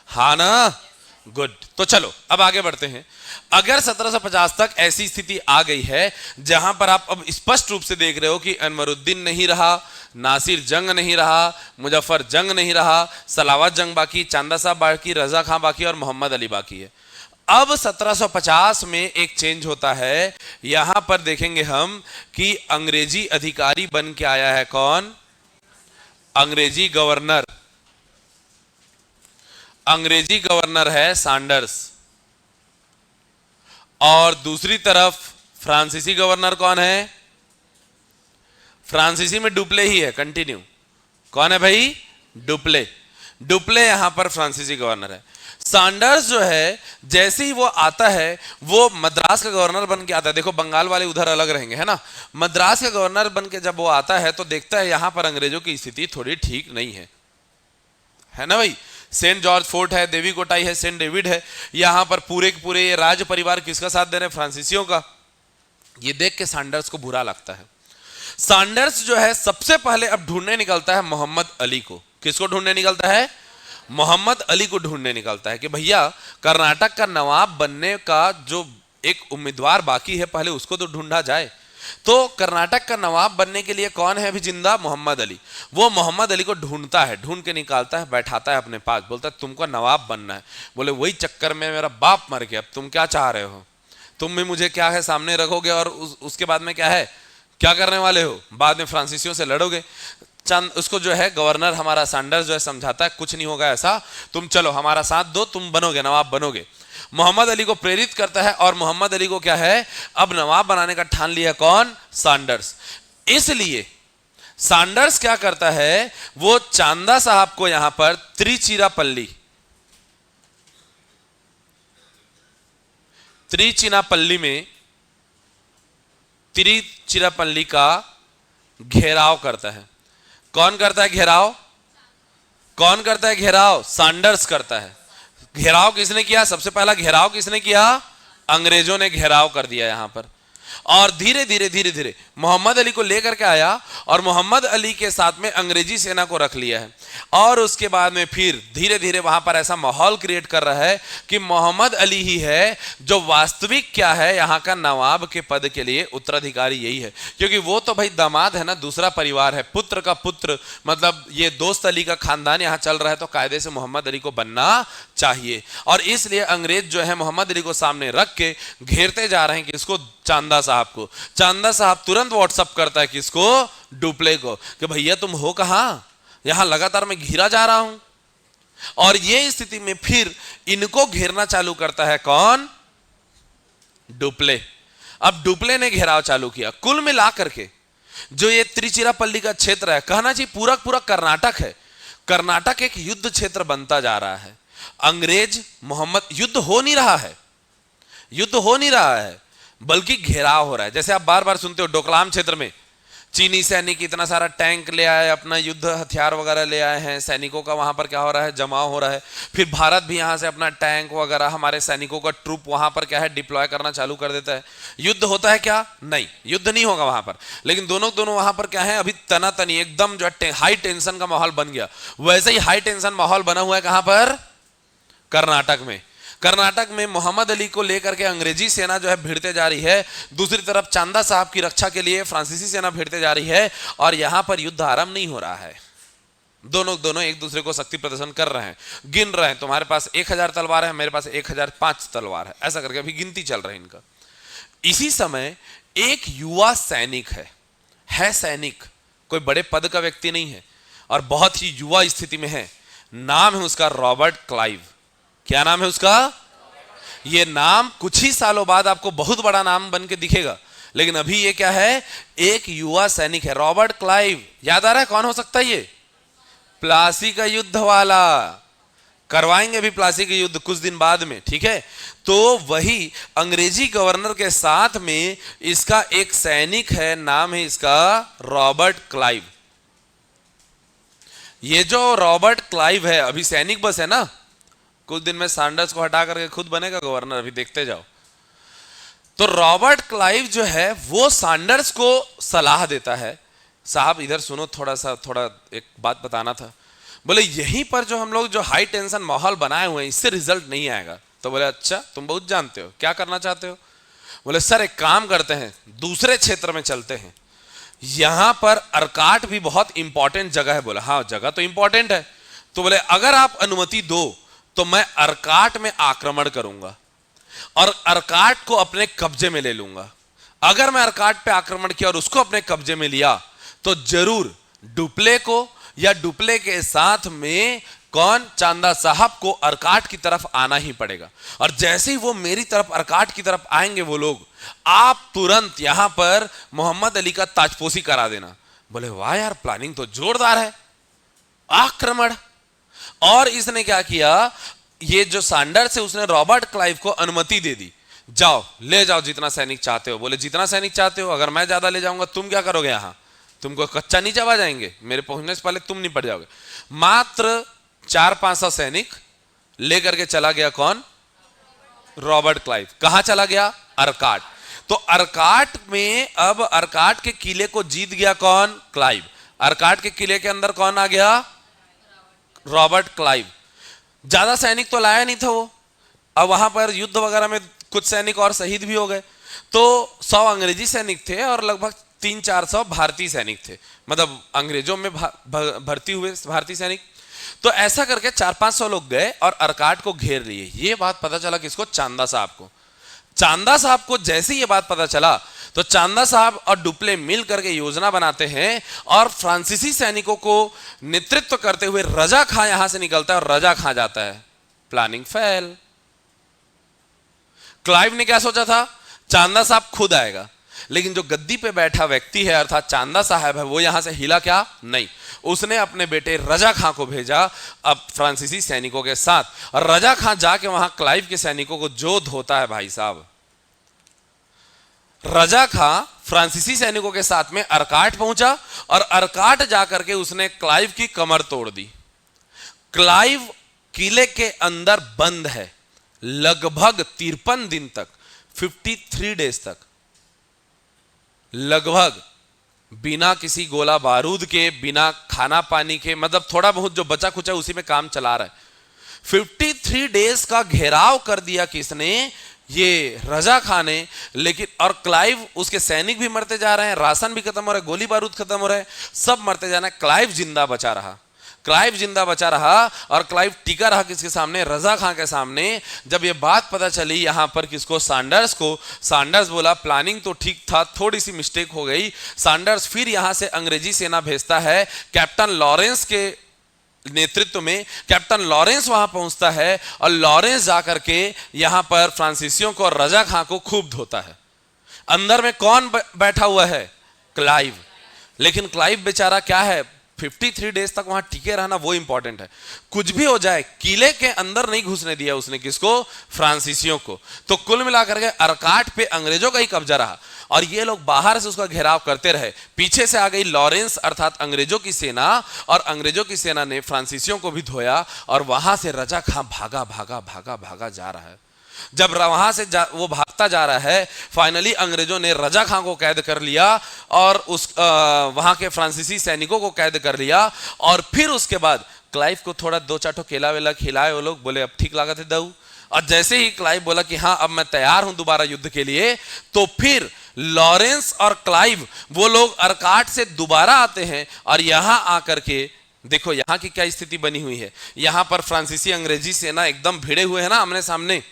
[SPEAKER 1] हाँ ना, गुड। तो चलो अब आगे बढ़ते हैं। अगर 1750 तक ऐसी स्थिति आ गई है जहां पर आप अब स्पष्ट रूप से देख रहे हो कि अनवरुद्दीन नहीं रहा, नासिर जंग नहीं रहा, मुजफ्फर जंग नहीं रहा, सलावत जंग बाकी, चांदा साहब बाकी, रजा खां बाकी और मोहम्मद अली बाकी है। अब 1750 में एक चेंज होता है। यहां पर देखेंगे हम कि अंग्रेजी अधिकारी बन के आया है कौन? अंग्रेजी गवर्नर। अंग्रेजी गवर्नर है सैंडर्स। और दूसरी तरफ फ्रांसीसी गवर्नर कौन है? फ्रांसीसी में डुप्ले ही है। कंटिन्यू। कौन है भाई? डुप्ले। डुप्ले यहां पर फ्रांसीसी गवर्नर है। सैंडर्स जो है, जैसे ही वो आता है, वो मद्रास का गवर्नर बन के आता है। देखो, बंगाल वाले उधर अलग रहेंगे, है ना। मद्रास का गवर्नर बन के जब वो आता है तो देखता है यहां पर अंग्रेजों की स्थिति थोड़ी ठीक नहीं है ना भाई। सेंट जॉर्ज फोर्ट है, देवी कोटाई है, सेंट डेविड है, यहां पर पूरे के पूरे ये राज परिवार किसका साथ दे रहे हैं? फ्रांसीसियों का। ये देख के सैंडर्स को बुरा लगता है। सैंडर्स जो है सबसे पहले अब ढूंढने निकलता है मोहम्मद अली को। किसको ढूंढने निकलता है? मोहम्मद अली को ढूंढने निकलता है कि भैया कर्नाटक का नवाब बनने का जो एक उम्मीदवार बाकी है, पहले उसको तो ढूंढा जाए। तो कर्नाटक का नवाब बनने के लिए कौन है अभी जिंदा? मोहम्मद अली। वो मोहम्मद अली को ढूंढता है, ढूंढ के निकालता है, बैठाता है अपने पास, बोलता है तुमको नवाब बनना है। बोले वही चक्कर में मेरा बाप मर गया, अब तुम क्या चाह रहे हो? तुम भी मुझे क्या है सामने रखोगे और उसके बाद में क्या है, क्या करने वाले हो? बाद में फ्रांसीसियों से लड़ोगे। चंद उसको जो है गवर्नर हमारा सैंडर्स जो है समझाता है कुछ नहीं होगा ऐसा, तुम चलो हमारा साथ दो, तुम बनोगे नवाब बनोगे। मोहम्मद अली को प्रेरित करता है और मोहम्मद अली को क्या है, अब नवाब बनाने का ठान लिया कौन? सैंडर्स। इसलिए सैंडर्स क्या करता है, वो चांदा साहब को यहां पर त्रिचिनापल्ली में तिरुचिरापल्ली का घेराव करता है। कौन करता है घेराव? कौन करता है घेराव? सैंडर्स करता है। घेराव किसने किया? सबसे पहला घेराव किसने किया? अंग्रेजों ने घेराव कर दिया यहां पर। और धीरे धीरे मोहम्मद अली को लेकर के आया और मोहम्मद अली के साथ में अंग्रेजी सेना को रख लिया है। और उसके बाद में फिर धीरे धीरे वहां पर ऐसा माहौल क्रिएट कर रहा है कि मोहम्मद अली ही है जो वास्तविक क्या है, यहां का नवाब के पद के लिए उत्तराधिकारी यही है। क्योंकि वो तो भाई दामाद है ना, दूसरा परिवार है, पुत्र का पुत्र, मतलब ये दोस्त अली का खानदान यहां चल रहा है, तो कायदे से मोहम्मद अली को बनना चाहिए। और इसलिए अंग्रेज जो है मोहम्मद अली को सामने रख के घेरते जा रहे हैं कि इसको चांदा साहब को। चांदा साहब तुरंत व्हाट्सअप करता है किसको? डुप्ले को, कि भैया तुम हो कहां, यहां लगातार मैं घिरा जा रहा हूं। और ये स्थिति में फिर इनको घेरना चालू करता है कौन? डुप्ले। अब डुप्ले ने घेराव चालू किया। कुल मिलाकर के जो ये तिरुचिरापल्ली का क्षेत्र है, कहना चाहिए पूरा पूरा कर्नाटक है। कर्नाटक एक युद्ध क्षेत्र बनता जा रहा है। अंग्रेज मोहम्मद, युद्ध हो नहीं रहा है, युद्ध हो नहीं रहा है, बल्कि घेराव हो रहा है। जैसे आप बार बार सुनते हो डोकलाम क्षेत्र में चीनी सैनिक इतना सारा टैंक ले आए, अपना युद्ध हथियार वगैरह ले आए हैं, सैनिकों का वहां पर क्या हो रहा है? जमाव हो रहा है। फिर भारत भी यहां से अपना टैंक वगैरह, हमारे सैनिकों का ट्रूप वहां पर क्या है, डिप्लॉय करना चालू कर देता है। युद्ध होता है क्या? नहीं, युद्ध नहीं होगा वहां पर। लेकिन दोनों वहां पर क्या है, अभी तनातनी एकदम जो है हाई टेंशन का माहौल बन गया। वैसे ही हाई टेंशन माहौल बना हुआ है कहां पर? कर्नाटक में। कर्नाटक में मोहम्मद अली को लेकर के अंग्रेजी सेना जो है भिड़ते जा रही है, दूसरी तरफ चांदा साहब की रक्षा के लिए फ्रांसीसी सेना भिड़ते जा रही है, और यहां पर युद्ध आरंभ नहीं हो रहा है। दोनों एक दूसरे को शक्ति प्रदर्शन कर रहे हैं, गिन रहे हैं, तुम्हारे पास 1000 तलवार है, मेरे पास 1005 तलवार है, ऐसा करके अभी गिनती चल रही है इनका। इसी समय एक युवा सैनिक है सैनिक, कोई बड़े पद का व्यक्ति नहीं है और बहुत ही युवा स्थिति में है। नाम है उसका रॉबर्ट क्लाइव। क्या नाम है उसका? ये नाम कुछ ही सालों बाद आपको बहुत बड़ा नाम बन के दिखेगा, लेकिन अभी ये क्या है? एक युवा सैनिक है, रॉबर्ट क्लाइव। याद आ रहा है कौन हो सकता है ये? प्लासी का युद्ध वाला। करवाएंगे अभी प्लासी का युद्ध कुछ दिन बाद में, ठीक है? तो वही अंग्रेजी गवर्नर के साथ में इसका एक सैनिक है, नाम है इसका रॉबर्ट क्लाइव। ये जो रॉबर्ट क्लाइव है अभी सैनिक बस है ना, कुछ दिन में सैंडर्स को हटा करके खुद बनेगा गवर्नर, अभी देखते जाओ। तो रॉबर्ट क्लाइव जो है वो सैंडर्स को सलाह देता है, साहब इधर सुनो, थोड़ा एक बात बताना था। बोले यहीं पर जो हम लोग जो हाई टेंशन माहौल बनाए हुए हैं, इससे रिजल्ट नहीं आएगा। तो बोले अच्छा, तुम बहुत जानते हो, क्या करना चाहते हो? बोले सर एक काम करते हैं, दूसरे क्षेत्र में चलते हैं, यहां पर अर्काट भी बहुत इंपॉर्टेंट जगह है। बोला हाँ जगह तो इंपॉर्टेंट है। तो बोले अगर आप अनुमति दो तो मैं अर्काट में आक्रमण करूंगा और अर्काट को अपने कब्जे में ले लूंगा। अगर मैं अर्काट पे आक्रमण किया और उसको अपने कब्जे में लिया तो जरूर डुप्ले को या डुप्ले के साथ में कौन, चांदा साहब को अर्काट की तरफ आना ही पड़ेगा। और जैसे ही वो मेरी तरफ अर्काट की तरफ आएंगे वो लोग, आप तुरंत यहां पर मोहम्मद अली का ताजपोशी करा देना। बोले वाह यार, प्लानिंग तो जोरदार है, आक्रमण। और इसने क्या किया, ये जो सैंडर्स है उसने रॉबर्ट क्लाइव को अनुमति दे दी, जाओ ले जाओ जितना सैनिक चाहते हो। बोले जितना सैनिक चाहते हो, अगर मैं ज्यादा ले जाऊंगा तुम क्या करोगे? यहां तुमको कच्चा नहीं चबा जाएंगे, मेरे पहुंचने से पहले तुम निपट जाओगे। मात्र 400-500 सैनिक लेकर के चला गया कौन? Robert Clive. कहां चला गया? अर्काट। तो अर्काट में अब अर्काट के किले को जीत गया कौन? क्लाइव। अर्काट के किले के अंदर कौन आ गया? Robert Clive. ज्यादा सैनिक तो लाया नहीं था वो, अब वहां पर युद्ध वगैरह में कुछ सैनिक और शहीद भी हो गए। तो 100 अंग्रेजी सैनिक थे और लगभग 300-400 भारतीय सैनिक थे, मतलब अंग्रेजों में भर्ती हुए भारतीय सैनिक। तो ऐसा करके 400-500 लोग गए और अर्काट को घेर लिए। ये बात पता चला किसको? चांदा साहब को। चांदा साहब को जैसे ये बात पता चला तो चांदा साहब और डुप्ले मिल करके योजना बनाते हैं और फ्रांसीसी सैनिकों को नेतृत्व करते हुए रजा खां यहां से निकलता है और रजा खां जाता है। Planning fail. क्लाइव ने क्या सोचा था? चांदा साहब खुद आएगा, लेकिन जो गद्दी पे बैठा व्यक्ति है अर्थात चांदा साहब है, वो यहां से हिला क्या नहीं। उसने अपने बेटे रजा खां को भेजा अब फ्रांसीसी सैनिकों के साथ, और रजा खां जाके वहां क्लाइव के सैनिकों को जो धोता है भाई साहब। रजा खां फ्रांसीसी सैनिकों के साथ में अर्काट पहुंचा और अर्काट जाकर के उसने क्लाइव की कमर तोड़ दी। क्लाइव किले के अंदर बंद है लगभग 53 दिन तक, 53 डेज तक, लगभग बिना किसी गोला बारूद के, बिना खाना पानी के, मतलब थोड़ा बहुत जो बचा खुचा उसी में काम चला रहा है। 53 डेज का घेराव कर दिया किसने? ये रजा खान ने। लेकिन और क्लाइव, उसके सैनिक भी मरते जा रहे हैं, राशन भी खत्म हो रहा है, गोली बारूद खत्म हो रहा है, सब मरते जा रहे हैं। क्लाइव जिंदा बचा रहा, क्लाइव जिंदा बचा रहा और क्लाइव टिका रहा किसके सामने? रजा खां के सामने। जब ये बात पता चली यहां पर किसको? सैंडर्स को। सैंडर्स बोला प्लानिंग तो ठीक था, थोड़ी सी मिस्टेक हो गई। सैंडर्स फिर यहां से अंग्रेजी सेना भेजता है कैप्टन लॉरेंस के नेतृत्व में। कैप्टन लॉरेंस वहां पहुंचता है और लॉरेंस जाकर के यहां पर फ्रांसीसियों को और रजा खां को खूब धोता है। अंदर में कौन बैठा हुआ है? क्लाइव। लेकिन क्लाइव बेचारा क्या है, 53 डेज तक वहां टिके रहना वो इंपॉर्टेंट है। कुछ भी हो जाए किले के अंदर नहीं घुसने दिया उसने, किसको? फ्रांसीसियों को। तो कुल मिलाकर के अर्काट पे अंग्रेजों का ही कब्जा रहा और ये लोग बाहर से उसका घेराव करते रहे। पीछे से आ गई लॉरेंस अर्थात अंग्रेजों की सेना, और अंग्रेजों की सेना ने फ्रांसीसियों को भी धोया और वहां से रजा खां भागा भागा भागा भागा जा रहा है। जब वहां से वो भागता जा रहा है, फाइनली अंग्रेजों ने रजा खां को कैद कर लिया और उस वहां के फ्रांसीसी सैनिकों को कैद कर लिया। और फिर उसके बाद क्लाइव को थोड़ा 2-4 केला वेला खिलाए वो लोग, बोले अब ठीक लागत है दऊ। और जैसे ही क्लाइव बोला कि हाँ अब मैं तैयार हूं दोबारा युद्ध के लिए, तो फिर लॉरेंस और क्लाइव वो लोग अर्काट से दोबारा आते हैं और यहां आकर के देखो यहां की क्या स्थिति बनी हुई है। यहां पर फ्रांसीसी अंग्रेजी सेना एकदम भिड़े हुए हैं ना आमने सामने।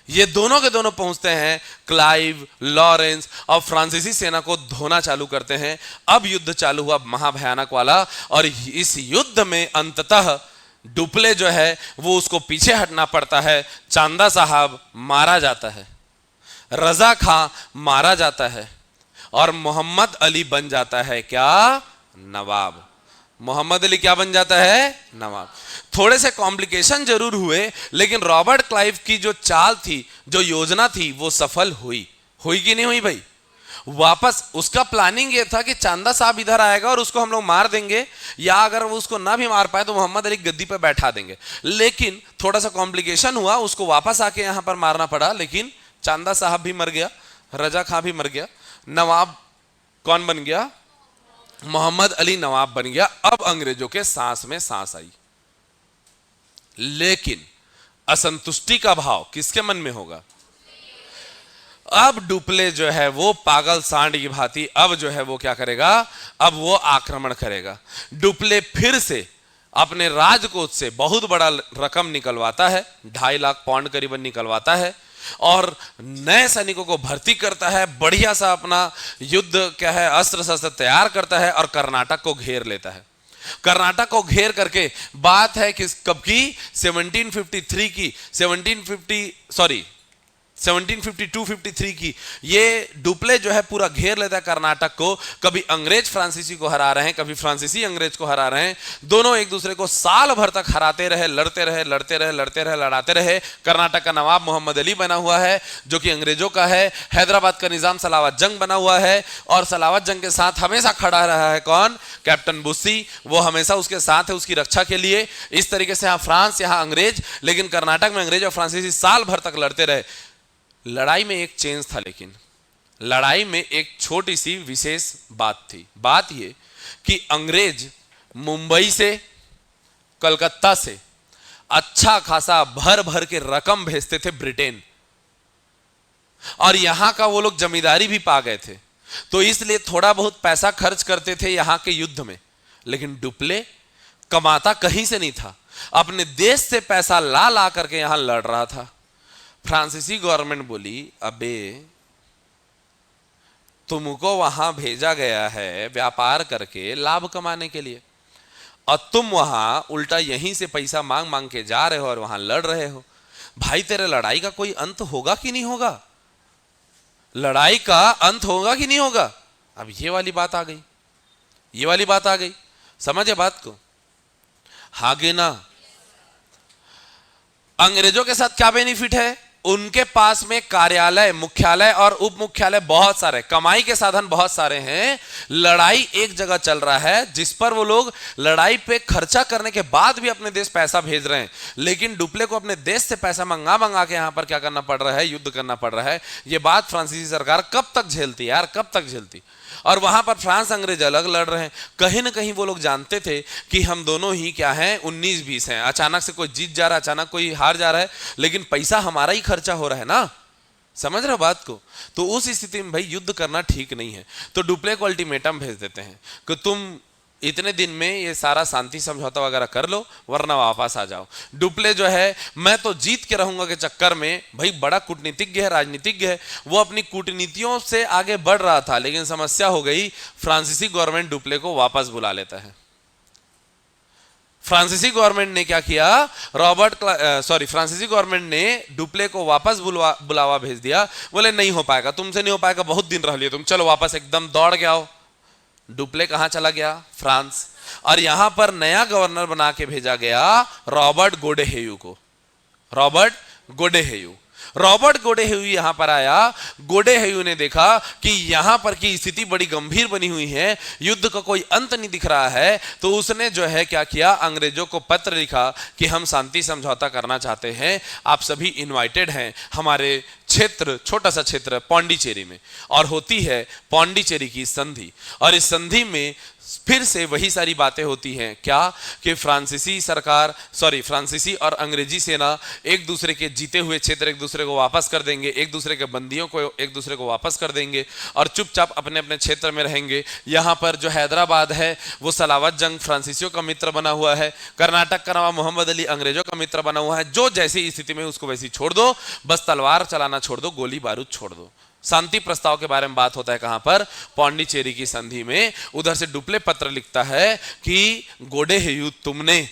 [SPEAKER 1] ये दोनों के दोनों पहुंचते हैं, क्लाइव, लॉरेंस और फ्रांसीसी सेना को धोना चालू करते हैं। अब युद्ध चालू हुआ महाभयानक वाला, और इस युद्ध में अंततः डुप्ले जो है वो उसको पीछे हटना पड़ता है। चांदा साहब मारा जाता है, रजा खां मारा जाता है और मोहम्मद अली बन जाता है क्या? नवाब। मोहम्मद अली क्या बन जाता है? नवाब। थोड़े से कॉम्प्लिकेशन जरूर हुए, लेकिन रॉबर्ट क्लाइव की जो चाल थी, जो योजना थी, वो सफल हुई। हुई कि नहीं हुई भाई? वापस उसका प्लानिंग ये था कि चांदा साहब इधर आएगा और उसको हम लोग मार देंगे, या अगर वो उसको ना भी मार पाए तो मोहम्मद अली गद्दी पे बैठा देंगे। लेकिन थोड़ा सा कॉम्प्लिकेशन हुआ, उसको वापस आके यहां पर मारना पड़ा। लेकिन चांदा साहब भी मर गया, रजा खां भी मर गया, नवाब कौन बन गया? मोहम्मद अली नवाब बन गया। अब अंग्रेजों के सांस में सांस आई। लेकिन असंतुष्टि का भाव किसके मन में होगा? अब डुप्ले जो है वो पागल सांड की भांति अब जो है वो क्या करेगा? अब वो आक्रमण करेगा। डुप्ले फिर से अपने राजकोष से बहुत बड़ा रकम निकलवाता है, 2.5 लाख पाउंड करीबन निकलवाता है, और नए सैनिकों को भर्ती करता है, बढ़िया सा अपना युद्ध क्या है अस्त्र शस्त्र तैयार करता है और कर्नाटक को घेर लेता है। कर्नाटक को घेर करके, बात है कि कब की? 1753 की, 1752-53 की। ये डुप्ले जो है पूरा घेर लेता है कर्नाटक को। कभी अंग्रेज फ्रांसीसी को हरा रहे हैं, कभी फ्रांसीसी अंग्रेज को हरा रहे हैं। दोनों एक दूसरे को साल भर तक हराते रहे, लड़ते रहे, लड़ाते रहे। कर्नाटक का नवाब मोहम्मद अली बना हुआ है जो कि अंग्रेजों का है। हैदराबाद का निजाम सलावत जंग बना हुआ है, और सलावत जंग के साथ हमेशा खड़ा रहा है कौन? कैप्टन बुस्सी। वो हमेशा उसके साथ है, उसकी रक्षा के लिए। इस तरीके से यहाँ फ्रांस, यहाँ अंग्रेज, लेकिन कर्नाटक में अंग्रेज और फ्रांसीसी साल भर तक लड़ते रहे। लड़ाई में एक चेंज था, लेकिन लड़ाई में एक छोटी सी विशेष बात थी। बात यह कि अंग्रेज मुंबई से, कलकत्ता से अच्छा खासा भर भर के रकम भेजते थे ब्रिटेन, और यहां का वो लोग जमींदारी भी पा गए थे, तो इसलिए थोड़ा बहुत पैसा खर्च करते थे यहां के युद्ध में। लेकिन डुप्ले कमाता कहीं से नहीं था, अपने देश से पैसा ला ला करके यहां लड़ रहा था। फ्रांसीसी गवर्नमेंट बोली, अबे तुमको वहां भेजा गया है व्यापार करके लाभ कमाने के लिए, और तुम वहां उल्टा यहीं से पैसा मांग मांग के जा रहे हो और वहां लड़ रहे हो। भाई तेरे लड़ाई का कोई अंत होगा कि नहीं होगा? लड़ाई का अंत होगा कि नहीं होगा? अब ये वाली बात आ गई, ये वाली बात आ गई, समझे बात को? हागे ना। अंग्रेजों के साथ क्या बेनिफिट है? उनके पास में कार्यालय, मुख्यालय और उप मुख्यालय बहुत सारे, कमाई के साधन बहुत सारे हैं। लड़ाई एक जगह चल रहा है जिस पर वो लोग लड़ाई पे खर्चा करने के बाद भी अपने देश पैसा भेज रहे हैं, लेकिन डुप्ले को अपने देश से पैसा मंगा मंगा के यहां पर क्या करना पड़ रहा है? युद्ध करना पड़ रहा है। ये बात फ्रांसीसी सरकार कब तक झेलती यार, कब तक झेलती? और वहां पर फ्रांस अंग्रेज अलग लड़ रहे हैं। कहीं ना कहीं वो लोग जानते थे कि हम दोनों ही क्या हैं, 19-20 हैं। अचानक से कोई जीत जा रहा है, अचानक कोई हार जा रहा है, लेकिन पैसा हमारा ही खर्चा हो रहा है ना, समझ रहे हो बात को? तो उस स्थिति में भाई युद्ध करना ठीक नहीं है। तो डुप्ले को अल्टीमेटम भेज देते हैं कि तुम इतने दिन में ये सारा शांति समझौता वगैरह कर लो, वरना वापस आ जाओ। डुप्ले जो है, मैं तो जीत के रहूंगा के चक्कर में, भाई बड़ा कूटनीतिज्ञ है, राजनीतिज्ञ है, वो अपनी कूटनीतियों से आगे बढ़ रहा था, लेकिन समस्या हो गई, फ्रांसीसी गवर्नमेंट डुप्ले को वापस बुला लेता है। फ्रांसीसी गवर्नमेंट ने क्या किया? फ्रांसीसी गवर्नमेंट ने डुप्ले को वापस बुलावा भेज दिया। बोले नहीं हो पाएगा, तुमसे नहीं हो पाएगा, बहुत दिन रह लिए तुम, चलो वापस एकदम दौड़ के आओ। डुप्ले कहां चला गया? फ्रांस। और यहां पर नया गवर्नर बना के भेजा गया रॉबर्ट गोडेहेयू को। रॉबर्ट गोडेहेयू यहां पर आया। गोडेहेयू ने देखा कि यहां पर की स्थिति बड़ी गंभीर बनी हुई है, युद्ध का कोई अंत नहीं दिख रहा है, तो उसने जो है क्या किया? अंग्रेजों को पत्र लिखा कि हम शांति समझौता करना चाहते हैं, आप सभी इनवाइटेड हैं हमारे क्षेत्र, छोटा सा क्षेत्र पौंडीचेरी में, और होती है पौंडीचेरी की संधि। और इस संधि में फिर से वही सारी बातें होती हैं, क्या कि फ्रांसीसी और अंग्रेजी सेना एक दूसरे के जीते हुए क्षेत्र एक दूसरे को वापस कर देंगे, एक दूसरे के बंदियों को एक दूसरे को वापस कर देंगे और चुपचाप अपने अपने क्षेत्र में रहेंगे। यहाँ पर जो हैदराबाद है वो सलावत जंग फ्रांसीसियों का मित्र बना हुआ है, कर्नाटक का नवाब मोहम्मद अली अंग्रेजों का मित्र बना हुआ है। जो जैसी स्थिति में उसको वैसी छोड़ दो, बस तलवार चलाना छोड़ दो, गोली बारूद छोड़ दो। शांति प्रस्ताव के बारे में बात होता है कहां पर? पौंडीचेरी की संधि में। उधर से डुप्ले पत्र लिखता है कि गोडेहेयू, तुमने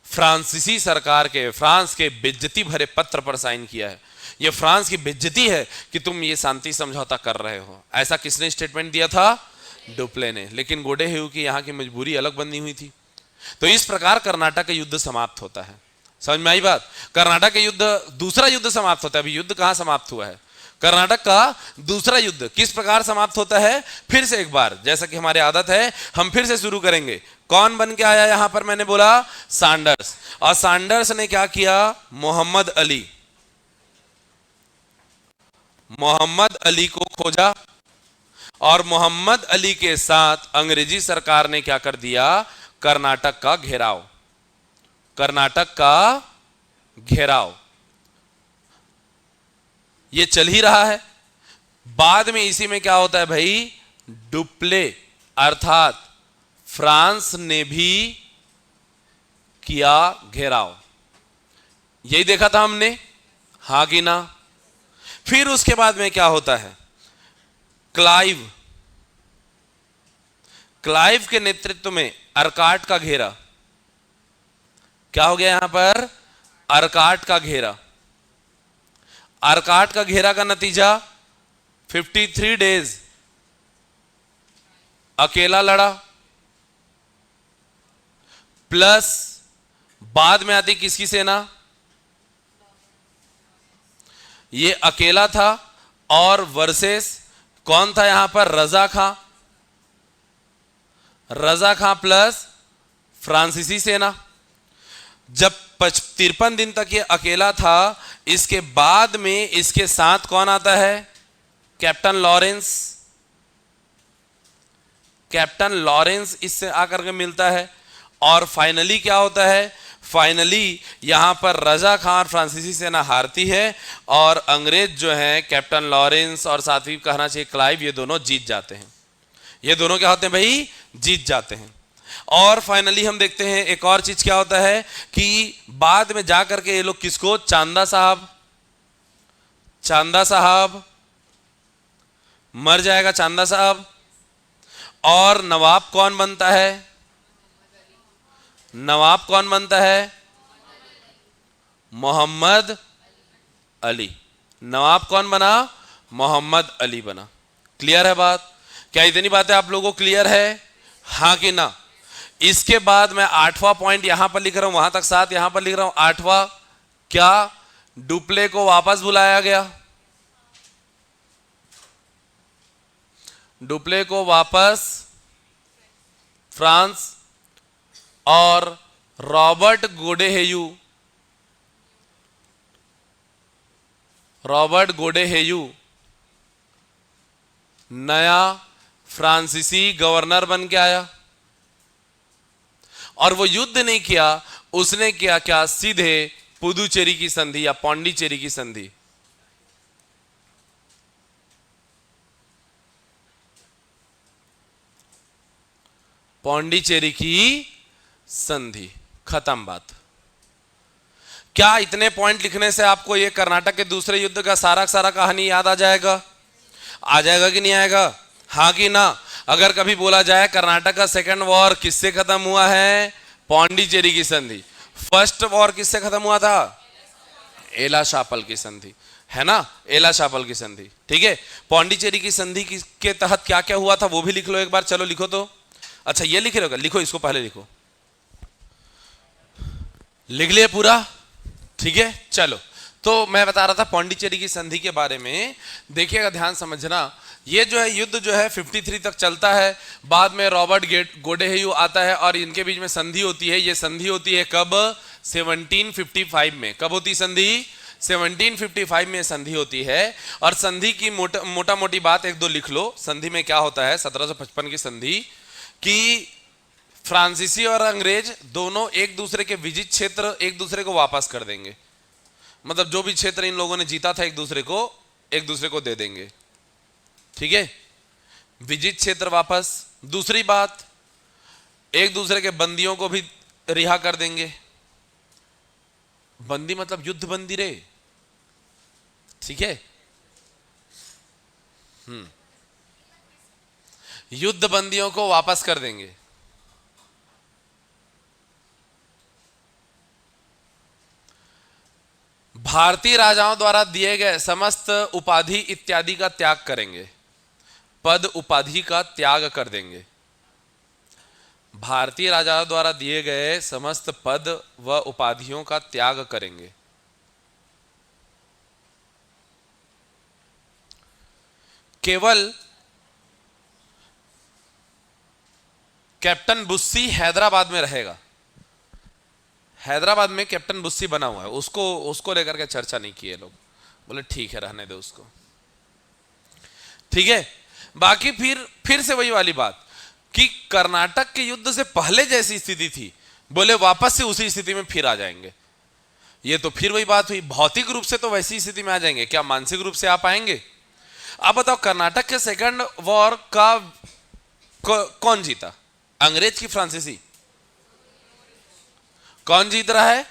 [SPEAKER 1] फ्रांसीसी सरकार के, फ्रांस के बेइज्जती भरे पत्र पर साइन किया है। यह फ्रांस की बेइज्जती है कि तुम ये शांति समझौता कर रहे हो। ऐसा किसने स्टेटमेंट दिया था? डुप्ले ने। लेकिन गोडेहेयू की यहां की मजबूरी अलग बनी हुई थी। तो इस प्रकार कर्नाटक का युद्ध समाप्त होता है। समझ में आई बात? कर्नाटक का युद्ध, दूसरा युद्ध समाप्त होता है। अभी युद्ध कहां समाप्त हुआ है? कर्नाटक का दूसरा युद्ध किस प्रकार समाप्त होता है? फिर से एक बार, जैसा कि हमारी आदत है, हम फिर से शुरू करेंगे। कौन बन के आया यहां पर? मैंने बोला सैंडर्स। और सैंडर्स ने क्या किया? मोहम्मद अली को खोजा, और मोहम्मद अली के साथ अंग्रेजी सरकार ने क्या कर दिया? कर्नाटक का घेराव। कर्नाटक का घेराव ये चल ही रहा है। बाद में इसी में क्या होता है भाई? डुप्ले अर्थात फ्रांस ने भी किया घेराव। यही देखा था हमने, हां कि ना? फिर उसके बाद में क्या होता है? क्लाइव के नेतृत्व में अर्काट का घेरा। क्या हो गया यहां पर? अर्काट का घेरा। अर्काट का घेरा का नतीजा 53 डेज अकेला लड़ा, प्लस बाद में आती किसकी सेना? ये अकेला था, और वर्सेस कौन था यहां पर? रजा खां प्लस फ्रांसीसी सेना। जब 53 दिन तक ये अकेला था, इसके बाद में इसके साथ कौन आता है? कैप्टन लॉरेंस इससे आकर के मिलता है। और फाइनली क्या होता है? फाइनली यहां पर रजा खां और फ्रांसीसी सेना हारती है, और अंग्रेज जो हैं कैप्टन लॉरेंस और साथ ही कहना चाहिए क्लाइव, ये दोनों जीत जाते हैं। ये दोनों क्या होते हैं भाई? जीत जाते हैं। और फाइनली हम देखते हैं एक और चीज क्या होता है कि बाद में जाकर के ये लोग किसको? चांदा साहब मर जाएगा, चांदा साहब। और नवाब कौन बनता है? मोहम्मद अली। नवाब कौन बना? मोहम्मद अली बना। क्लियर है बात? क्या इतनी बातें आप लोगों को क्लियर है? हाँ कि ना? इसके बाद मैं 8वां पॉइंट यहां पर लिख रहा हूं, वहां तक 7 यहां पर लिख रहा हूं। 8वां, क्या डुप्ले को वापस बुलाया गया? डुप्ले को वापस फ्रांस, और रॉबर्ट गोडेहेयू नया फ्रांसीसी गवर्नर बन के आया। और वो युद्ध नहीं किया, उसने किया क्या? सीधे पुदुचेरी की संधि या पौंडीचेरी की संधि। पौंडीचेरी की संधि, खत्म बात। क्या इतने पॉइंट लिखने से आपको ये कर्नाटक के दूसरे युद्ध का सारा सारा कहानी याद आ जाएगा? आ जाएगा कि नहीं आएगा? हाँ कि ना? अगर कभी बोला जाए कर्नाटक का सेकंड वॉर किससे खत्म हुआ है? पौंडीचेरी की संधि। फर्स्ट वॉर किससे खत्म हुआ था? एला शापल की संधि, है ना? एला शापल की संधि, ठीक है। पौंडीचेरी की संधि के तहत क्या क्या हुआ था वो भी लिख लो एक बार। चलो लिखो तो। अच्छा ये लिख रहे हो? लिखो, इसको पहले लिखो। लिख लिए पूरा? ठीक है चलो। तो मैं बता रहा था पौंडीचेरी की संधि के बारे में। देखिएगा, ध्यान समझना। ये जो है युद्ध जो है 53 तक चलता है। बाद में रॉबर्ट गोडेहेयू आता है और इनके बीच में संधि होती है। ये संधि होती है कब? 1755 में। कब होती संधि? 1755 में संधि होती है। और संधि की मोटा मोटी बात एक दो लिख लो। संधि में क्या होता है? 1755 की संधि कि फ्रांसीसी और अंग्रेज दोनों एक दूसरे के विजित क्षेत्र एक दूसरे को वापस कर देंगे। मतलब जो भी क्षेत्र इन लोगों ने जीता था एक दूसरे को दे देंगे, ठीक है। विजित क्षेत्र वापस। दूसरी बात, एक दूसरे के बंदियों को भी रिहा कर देंगे। बंदी मतलब युद्ध बंदी रे, ठीक है। युद्ध बंदियों को वापस कर देंगे। भारतीय राजाओं द्वारा दिए गए समस्त उपाधि इत्यादि का त्याग करेंगे। पद उपाधि का त्याग कर देंगे। भारतीय राजाओं द्वारा दिए गए समस्त पद व उपाधियों का त्याग करेंगे। केवल कैप्टन बुस्सी हैदराबाद में रहेगा। हैदराबाद में कैप्टन बुस्सी बना हुआ है, उसको लेकर के चर्चा नहीं की है लोग। बोले ठीक है, रहने दो उसको, ठीक है। बाकी फिर से वही वाली बात कि कर्नाटक के युद्ध से पहले जैसी स्थिति थी, बोले वापस से उसी स्थिति में फिर आ जाएंगे। ये तो फिर वही बात हुई, भौतिक रूप से तो वैसी स्थिति में आ जाएंगे, क्या मानसिक रूप से आ पाएंगे? अब बताओ, कर्नाटक के सेकंड वॉर का कौन जीता? अंग्रेज की फ्रांसीसी? कौन जीत रहा है?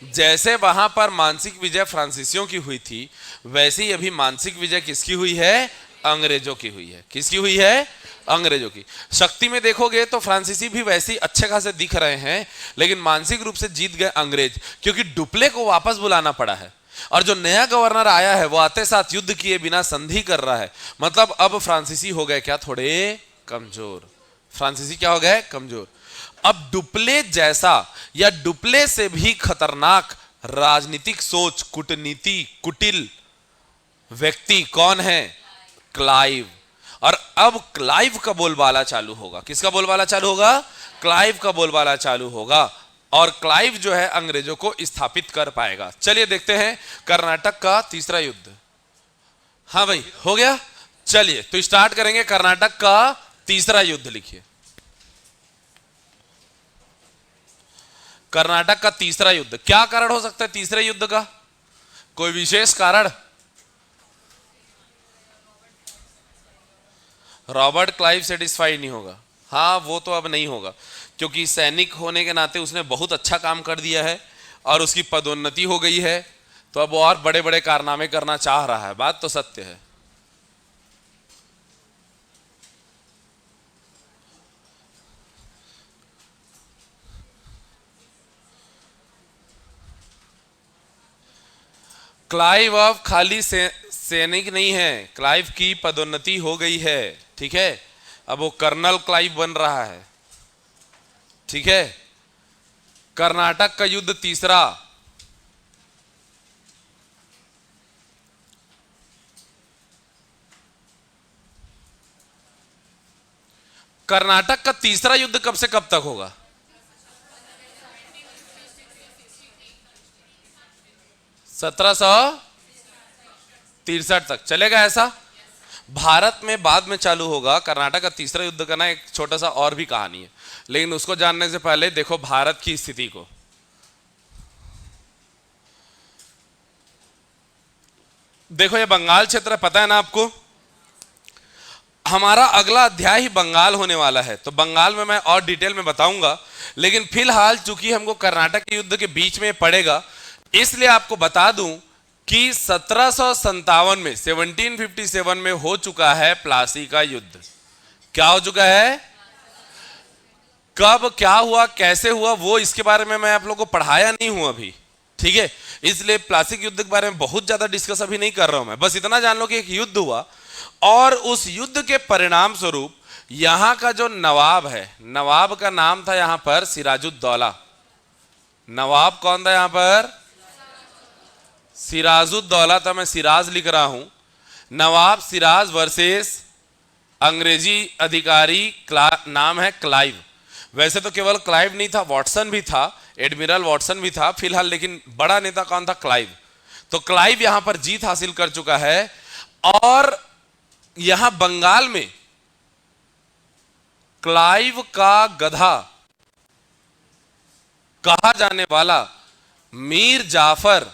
[SPEAKER 1] जैसे वहां पर मानसिक विजय फ्रांसीसियों की हुई थी, वैसे ही अभी मानसिक विजय किसकी हुई है? अंग्रेजों की हुई है। किसकी हुई है? अंग्रेजों की। शक्ति में देखोगे तो फ्रांसीसी भी वैसे ही अच्छे खासे दिख रहे हैं, लेकिन मानसिक रूप से जीत गए अंग्रेज, क्योंकि डुप्ले को वापस बुलाना पड़ा है। और जो नया गवर्नर आया है वो आते साथ युद्ध किए बिना संधि कर रहा है। मतलब अब फ्रांसीसी हो गए क्या? थोड़े कमजोर। फ्रांसीसी क्या हो गए? कमजोर। अब डुप्ले जैसा या डुप्ले से भी खतरनाक राजनीतिक सोच, कूटनीति, कुटिल व्यक्ति कौन है? क्लाइव। और अब क्लाइव का बोलबाला चालू होगा। किसका बोलबाला चालू होगा? क्लाइव का बोलबाला चालू होगा। और क्लाइव जो है अंग्रेजों को स्थापित कर पाएगा। चलिए देखते हैं कर्नाटक का तीसरा युद्ध। हाँ भाई, हो गया। चलिए तो स्टार्ट करेंगे। कर्नाटक का तीसरा युद्ध लिखिए। कर्नाटक का तीसरा युद्ध। क्या कारण हो सकता है तीसरे युद्ध का? कोई विशेष कारण? रॉबर्ट क्लाइव सेटिस्फाई नहीं होगा। हाँ, वो तो अब नहीं होगा, क्योंकि सैनिक होने के नाते उसने बहुत अच्छा काम कर दिया है और उसकी पदोन्नति हो गई है, तो अब वो और बड़े बड़े कारनामे करना चाह रहा है। बात तो सत्य है। क्लाइव अब खाली सैनिक नहीं है, क्लाइव की पदोन्नति हो गई है, ठीक है। अब वो कर्नल क्लाइव बन रहा है, ठीक है। कर्नाटक का युद्ध तीसरा, कर्नाटक का तीसरा युद्ध कब से कब तक होगा? 1763 तक चलेगा ऐसा। भारत में बाद में चालू होगा। कर्नाटक का तीसरा युद्ध का ना एक छोटा सा और भी कहानी है, लेकिन उसको जानने से पहले देखो भारत की स्थिति को। देखो ये बंगाल क्षेत्र पता है ना आपको, हमारा अगला अध्याय ही बंगाल होने वाला है, तो बंगाल में मैं और डिटेल में बताऊंगा। लेकिन फिलहाल चूंकि हमको कर्नाटक के युद्ध के बीच में पड़ेगा, इसलिए आपको बता दूं कि 1757 में 1757 में हो चुका है प्लासी का युद्ध। क्या हो चुका है? कब क्या हुआ, कैसे हुआ, वो इसके बारे में मैं आप लोगों को पढ़ाया नहीं हूं अभी, ठीक है। इसलिए प्लासी के युद्ध के बारे में बहुत ज्यादा डिस्कस अभी नहीं कर रहा हूं मैं। बस इतना जान लो कि एक युद्ध हुआ और उस युद्ध के परिणाम स्वरूप यहां का जो नवाब है, नवाब का नाम था यहां पर सिराजुद्दौला। नवाब कौन था यहां पर? सिराजुद्दौला था, मैं सिराज लिख रहा हूं। नवाब सिराज वर्सेस अंग्रेजी अधिकारी नाम है क्लाइव। वैसे तो केवल क्लाइव नहीं था, वॉटसन भी था, एडमिरल वॉटसन भी था फिलहाल, लेकिन बड़ा नेता कौन था? क्लाइव। तो क्लाइव यहां पर जीत हासिल कर चुका है और यहां बंगाल में क्लाइव का गधा कहा जाने वाला मीर जाफर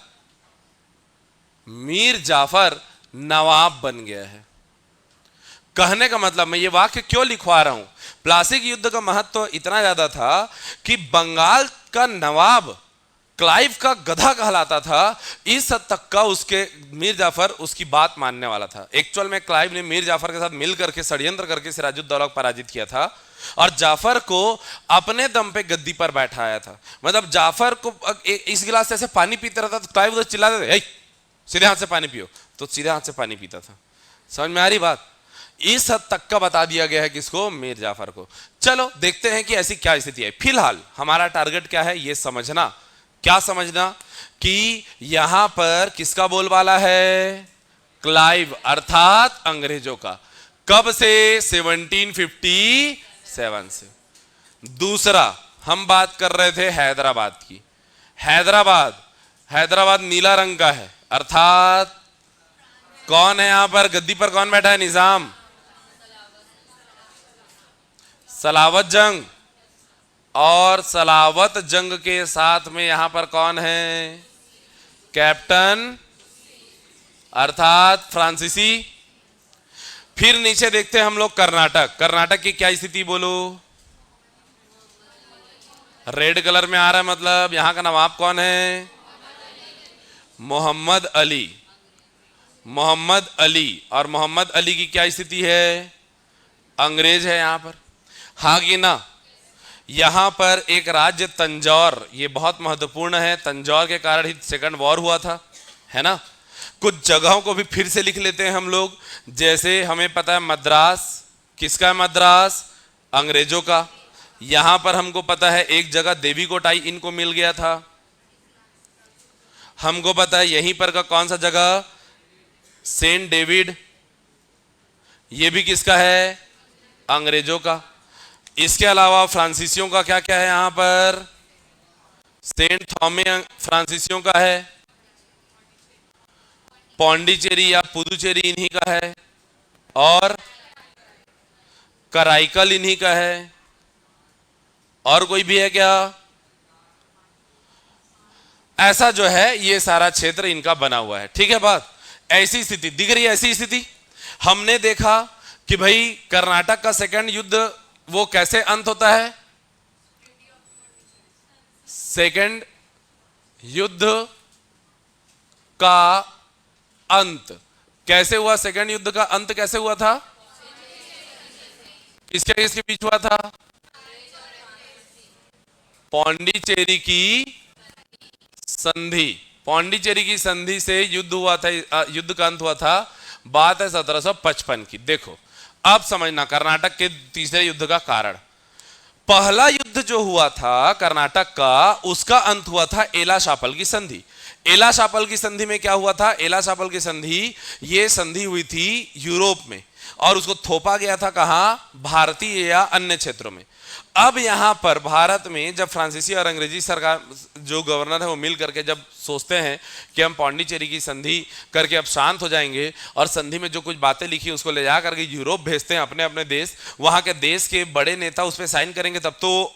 [SPEAKER 1] नवाब बन गया है। कहने का मतलब, मैं ये वाक्य क्यों लिखवा रहा हूं, प्लासी के युद्ध का महत्व इतना ज्यादा था कि बंगाल का नवाब क्लाइव का गधा कहलाता था। इस हद तक का उसके मीर जाफर उसकी बात मानने वाला था। एक्चुअल में क्लाइव ने मीर जाफर के साथ मिल करके षड्यंत्र करके सिराजुद्दौला को पराजित किया था और जाफर को अपने दम पे गद्दी पर बैठाया था। मतलब जाफर को इस गिलास से ऐसे पानी पीते रहता तो क्लाइव उधर चिल्लाते थे, सीधे हाथ से पानी पियो, तो सीधे हाथ से पानी पीता था। समझ में आ रही बात? इस हद तक का बता दिया गया है किसको? मीर जाफर को। चलो देखते हैं कि ऐसी क्या स्थिति है। फिलहाल हमारा टारगेट क्या है ये समझना। क्या समझना? कि यहां पर किसका बोलबाला है? क्लाइव अर्थात अंग्रेजों का। कब से? 1757 से। दूसरा हम बात कर रहे थे हैदराबाद की। हैदराबाद नीला रंग का है, अर्थात कौन है यहां पर गद्दी पर? कौन बैठा है? निजाम। सलावत जंग। और सलावत जंग के साथ में यहां पर कौन है? कैप्टन अर्थात फ्रांसीसी। फिर नीचे देखते हैं हम लोग कर्नाटक की क्या स्थिति बोलो? रेड कलर में आ रहा है, मतलब यहां का नवाब कौन है? मोहम्मद अली। और मोहम्मद अली की क्या स्थिति है? अंग्रेज है यहां पर। हाँ कि ना? यहां पर एक राज्य तंजौर, ये बहुत महत्वपूर्ण है, तंजौर के कारण ही सेकंड वॉर हुआ था, है ना। कुछ जगहों को भी फिर से लिख लेते हैं हम लोग। जैसे हमें पता है मद्रास, किसका है मद्रास? अंग्रेजों का। यहां पर हमको पता है एक जगह देवीकोटाई इनको मिल गया था। हमको पता है यहीं पर का कौन सा जगह? सेंट डेविड, ये भी किसका है? अंग्रेजों का। इसके अलावा फ्रांसीसियों का क्या क्या है यहां पर? सेंट थॉमे फ्रांसीसियों का है, पौंडीचेरी या पुदुचेरी इन्हीं का है, और कराईकल इन्हीं का है। और कोई भी है क्या? ऐसा जो है ये सारा क्षेत्र इनका बना हुआ है, ठीक है बात। ऐसी स्थिति दिख रही है। ऐसी स्थिति हमने देखा कि भाई कर्नाटक का सेकंड युद्ध वो कैसे अंत होता है? सेकंड युद्ध का अंत कैसे हुआ? सेकंड युद्ध का अंत कैसे हुआ था? किसके बीच हुआ था? पौंडीचेरी की संधि। पौंडीचेरी की संधि से युद्ध हुआ था, युद्ध का अंत हुआ था, बात है 1755 की। देखो अब समझना कर्नाटक के तीसरे युद्ध का कारण। पहला युद्ध जो हुआ था कर्नाटक का, उसका अंत हुआ था एला शापल की संधि। एला शापल की संधि में क्या हुआ था? एला शापल की संधि, ये संधि हुई थी यूरोप में और उसको थोपा गया था कहां? भारतीय या अन्य क्षेत्रों में। अब यहां पर भारत में जब फ्रांसीसी और अंग्रेजी सरकार जो गवर्नर है वो मिल करके जब सोचते हैं कि हम पौंडीचेरी की संधि करके अब शांत हो जाएंगे और संधि में जो कुछ बातें लिखी उसको ले जा करके यूरोप भेजते हैं अपने अपने देश, वहां के देश के बड़े नेता उस पर साइन करेंगे, तब तो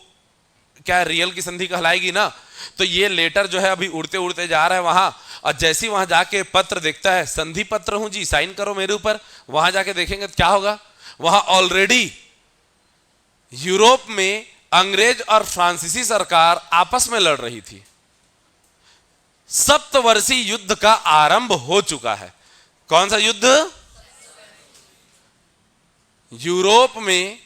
[SPEAKER 1] क्या रियल की संधि कहलाएगी ना। तो ये लेटर जो है अभी उड़ते उड़ते जा रहा है वहां, और जैसे वहां जाके पत्र देखता है, संधि पत्र हूं जी, साइन करो मेरे ऊपर, वहां जाके देखेंगे तो क्या होगा? वहां ऑलरेडी यूरोप में अंग्रेज और फ्रांसीसी सरकार आपस में लड़ रही थी। सप्तवर्षीय युद्ध का आरंभ हो चुका है। कौन सा युद्ध? यूरोप में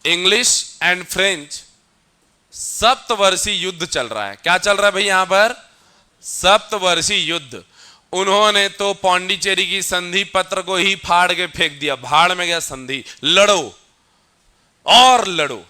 [SPEAKER 1] इंग्लिश एंड फ्रेंच सप्तवर्षीय युद्ध चल रहा है। क्या चल रहा है भाई यहां पर? सप्तवर्षीय युद्ध। उन्होंने तो पौंडीचेरी की संधि पत्र को ही फाड़ के फेंक दिया, भाड़ में गया संधि, लड़ो और लड़ो।